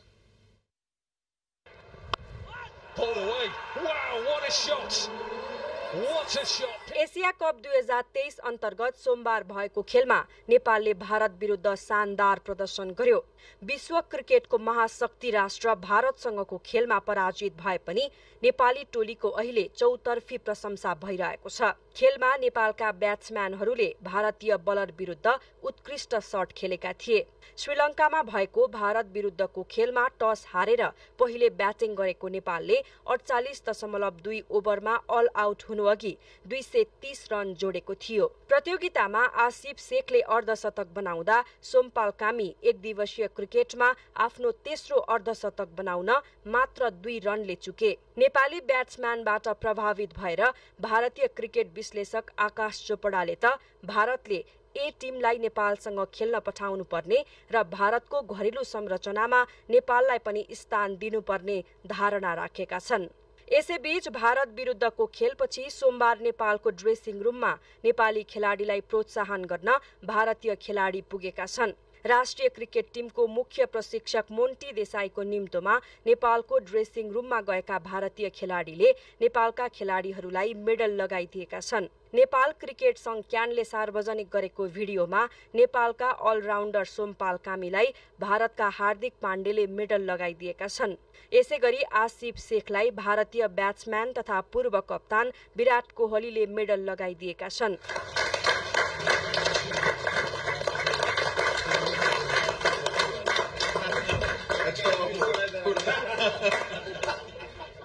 एशिया कप 2023 अन्तर्गत सोमबार भएको खेलमा नेपालले भारत विरुद्ध शानदार प्रदर्शन गर्यो। विश्व क्रिकेटको महाशक्ति राष्ट्र भारतसँगको खेलमा पराजित भए पनि नेपाली टोलीको अहिले चौतर्फी प्रशंसा भइरहेको छ। खेलमा नेपालका ब्याट्सम्यानहरूले भारतीय बलर विरुद्ध उत्कृष्ट शट खेलेका थिए। श्रीलङ्कामा भएको भारत विरुद्धको खेलमा टस हारेर पहिले ब्याटिङ गरेको नेपालले 48.2 ओभरमा अल आउट हुनुअघि 230 रन जोडेको थियो। प्रतियोगितामा आसिफ शेखले अर्धशतक बनाउँदा सोमपाल कामी एक दिवसीय क्रिकेटमा आफ्नो तेस्रो अर्धशतक बनाउन मात्र 2 रनले चुके। नेपाली ब्याट्सम्यानबाट प्रभावित भएर भारतीय क्रिकेट विश्लेषक आकाश चोपडाले त भारतले ए टिमलाई नेपालसँग खेल्न पठाउनु पर्ने र भारतको घरेलु संरचनामा नेपाललाई पनि स्थान दिनुपर्ने धारणा राखेका छन्। यसैबीच भारत विरुद्धको खेलपछि सोमबार नेपालको ड्रेसिङ रुममा नेपाली खेलाडीलाई प्रोत्साहन गर्न भारतीय खेलाडी पुगेका छन्। राष्ट्रिय क्रिकेट टिमको मुख्य प्रशिक्षक मोन्टी देसाईको निम्तोमा नेपालको ड्रेसिङ रुममा गएका भारतीय खेलाडीले नेपालका खेलाडीहरूलाई मेडल लगाइदिएका छन्। नेपाल क्रिकेट संघ क्यानले सार्वजनिक गरेको भिडियोमा नेपालका अलराउन्डर सोमपाल कामीलाई भारतका हार्दिक पाण्डेले मेडल लगाइदिएका छन्। यसैगरी आसिफ शेखलाई भारतीय ब्याट्सम्यान तथा पूर्व कप्तान विराट कोहलीले मेडल लगाइदिएका छन्।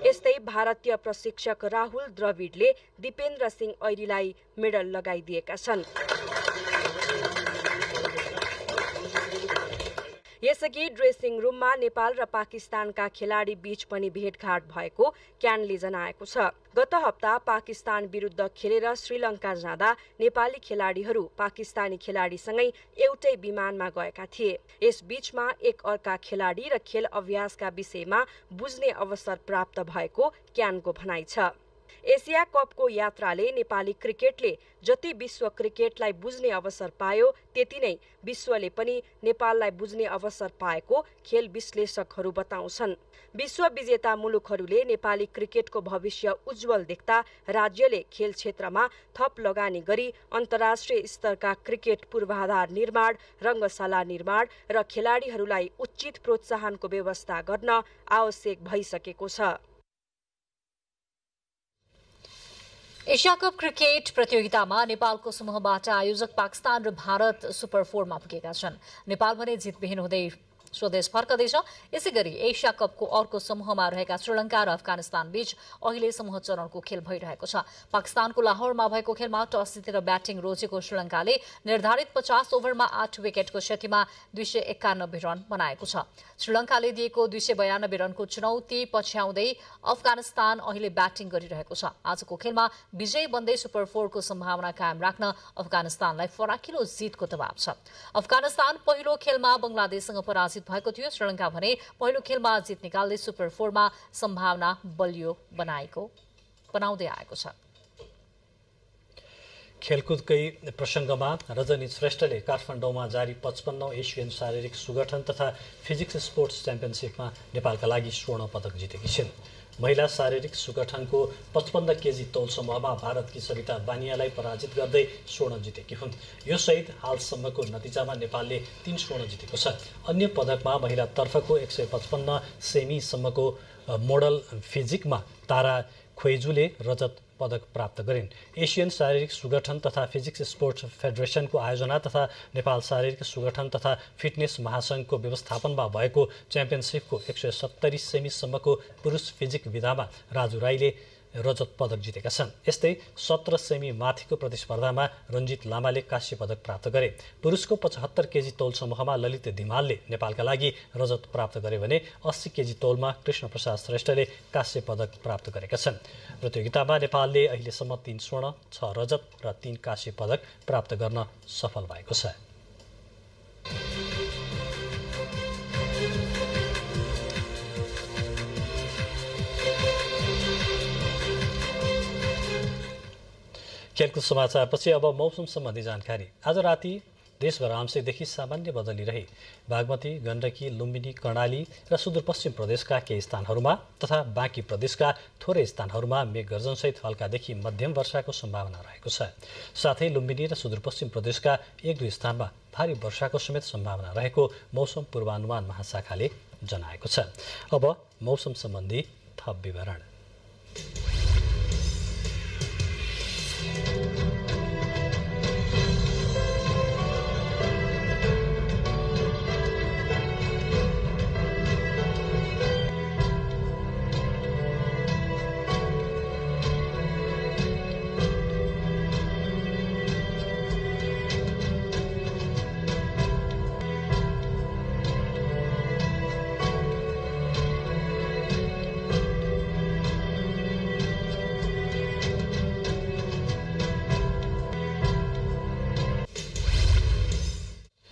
यस्तै भारतीय प्रशिक्षक राहुल द्रविडले दिपेन्द्र सिंह ऐरीलाई मेडल लगाइदिएका छन्। यसअघि ड्रेसिङ रुममा नेपाल र पाकिस्तानका खेलाडी बीच पनि भेटघाट भएको क्यानले जनाएको छ। गत हप्ता पाकिस्तान विरुद्ध खेलेर श्रीलङ्का जाँदा नेपाली खेलाडीहरू पाकिस्तानी खेलाडीसँगै एउटै विमानमा गएका थिए। यस बीचमा एक अर्का खेलाडी र खेल अभ्यासका विषयमा बुझ्ने अवसर प्राप्त भएको क्यानको भनाइ छ। एसिया कपको यात्राले नेपाली क्रिकेटले जति विश्व क्रिकेटलाई बुझ्ने अवसर पायो त्यति नै विश्वले पनि नेपाललाई बुझ्ने अवसर पाएको खेल विश्लेषकहरू बताउँछन्। विश्व विजेता मुलुकहरूले नेपाली क्रिकेटको भविष्य उज्जवल देख्दा राज्यले खेल क्षेत्रमा थप लगानी गरी अन्तर्राष्ट्रिय स्तरका क्रिकेट पूर्वाधार निर्माण, रङ्गशाला निर्माण र खेलाडीहरूलाई उचित प्रोत्साहनको व्यवस्था गर्न आवश्यक भइसकेको छ। एशिया कप क्रिकेट प्रतियोगितामा नेपालको समूहबाट आयोजक पाकिस्तान र भारत सुपर 4मा पुगेका छन्। नेपाल भने जितविहीन हुँदै स्वदेश फर्कदैछ। यसैगरी एशिया कपको अर्को समूहमा रहेका श्रीलङ्का र अफगानिस्तान बीच अहिले समूह चरणको खेल भइरहेको छ। पाकिस्तानको लाहोरमा भएको खेलमा टस जितेर ब्याटिङ रोजेको श्रीलङ्काले निर्धारित 50 ओभरमा 8 विकेटको क्षतिमा 291 रन बनाएको छ। श्रीलङ्काले दिएको 292 रनको चुनौती पछ्याउँदै अफगानिस्तान अहिले ब्याटिङ गरिरहेको छ। आजको खेलमा विजयी बन्दै सुपर 4 को सम्भावना कायम राख्न अफगानिस्तानलाई फराकिलो जितको दबाव छ। अफगानिस्तान पहिलो खेलमा बंगलादेशसँग पराजित भएको थियो। श्रीलङ्का भने पहिलो खेलमा जित निकाल्दै सुपर 4 मा सम्भावना बलियो बनाउँदै आएको छ। खेलकुदकै प्रसङ्गमा रजनी श्रेष्ठले काठमाडौँमा जारी 55औं एसियन शारीरिक सुगठन तथा फिजिक्स स्पोर्ट्स च्याम्पियनसिपमा नेपालका लागि स्वर्ण पदक जितेकी छिन्। महिला शारीरिक सुगठनको 55 केजी तौल समूहमा भारतकी सविता बानियालाई पराजित गर्दै स्वर्ण जितेकी हुन्। यो सहित हालसम्मको नतिजामा नेपालले 3 स्वर्ण जितेको छ। अन्य पदकमा महिलातर्फको 155 सेमीसम्मको मोडल फिजिकमा तारा खोइजुले रजत पदक प्राप्त गरिन्। एसियन शारीरिक सुगठन तथा फिजिक्स स्पोर्ट्स फेडरेसनको आयोजना तथा नेपाल शारीरिक सुगठन तथा फिटनेस महासंघको व्यवस्थापनमा भएको च्याम्पियनसिपको 170 सेमीसम्मको पुरुष फिजिक विधामा राजु राईले रजत पदक जितेका छन्। यस्तै 17 सेमी माथिको प्रतिस्पर्धामा रञ्जित लामाले काँस्य पदक प्राप्त गरे। पुरुषको 75 केजी तौल समूहमा ललित दिमालले नेपालका लागि रजत प्राप्त गरे भने 80 केजी तौलमा कृष्ण प्रसाद श्रेष्ठले काँस्य पदक प्राप्त गरेका छन्। प्रतियोगितामा नेपालले अहिलेसम्म 3 स्वर्ण, 6 रजत र 3 काँस्य पदक प्राप्त गर्न सफल भएको छ। खेलकुद समाचारपछि अब मौसम सम्बन्धी जानकारी। आज राति देशभर आंशिकदेखि सामान्य बदली रही बागमती, गण्डकी, लुम्बिनी, कर्णाली र सुदूरपश्चिम प्रदेशका केही स्थानहरूमा तथा बाँकी प्रदेशका थोरै स्थानहरूमा मेघगर्जनसहित हल्कादेखि मध्यम वर्षाको सम्भावना रहेको छ। साथै लुम्बिनी र सुदूरपश्चिम प्रदेशका 1-2 स्थानमा भारी वर्षाको समेत सम्भावना रहेको मौसम पूर्वानुमान महाशाखाले जनाएको छ। अब मौसम सम्बन्धी थप विवरण।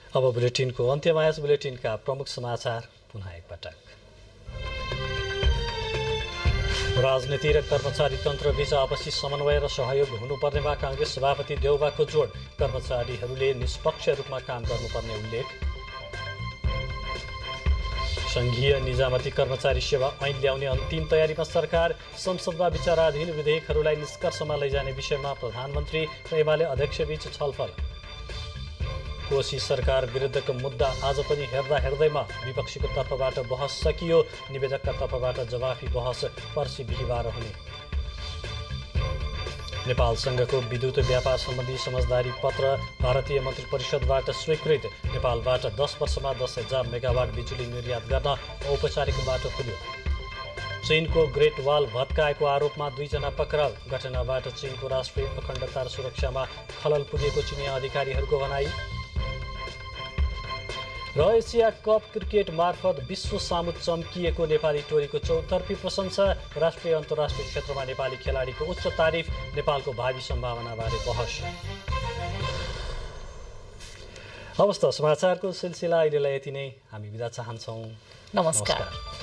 अब बुलेटिनको अन्त्यमा यस बुलेटिनका प्रमुख समाचार पुनः एकपटक। राजनीति र कर्मचारी तन्त्रबीच आपसी समन्वय र सहयोग हुनुपर्नेमा कांग्रेस सभापति देउबाको जोड। कर्मचारीहरूले निष्पक्ष रूपमा काम गर्नुपर्ने उल्लेख। संघीय निजामती कर्मचारी सेवा ऐन ल्याउने अन्तिम तयारीमा सरकार। संसदमा विचाराधीन विधेयकहरूलाई निष्कर्षमा लैजाने विषयमा प्रधानमन्त्री र एमाले अध्यक्षबीच छलफल। कोशी सरकार विरुद्धको मुद्दा आज पनि हेर्दैमा विपक्षीको तर्फबाट बहस सकियो। निवेदकका तर्फबाट जवाफी बहस पर्सि बिहिबार हुने। नेपालसँगको विद्युत व्यापार सम्बन्धी समझदारी पत्र भारतीय मन्त्री परिषदबाट स्वीकृत। नेपालबाट 10 वर्षमा 10,000 मेगावाट बिजुली निर्यात गर्न औपचारिक बाटो खुल्यो। चीनको ग्रेट वाल भत्काएको आरोपमा 2 जना पक्राउ। घटनाबाट चीनको राष्ट्रिय अखण्डता र सुरक्षामा खलल पुगेको चिनिया अधिकारीहरूको भनाई। र एसिया कप क्रिकेट मार्फत विश्व सामु चम्किएको नेपाली टोलीको चौतर्फी प्रशंसा। राष्ट्रिय अन्तर्राष्ट्रिय क्षेत्रमा नेपाली खेलाडीको उच्च तारिफ। नेपालको भावी सम्भावनाबारे बहस। हवस् त समाचारको सिलसिला अहिलेलाई यति नै। हामी बिदा चाहन्छौँ। नमस्कार।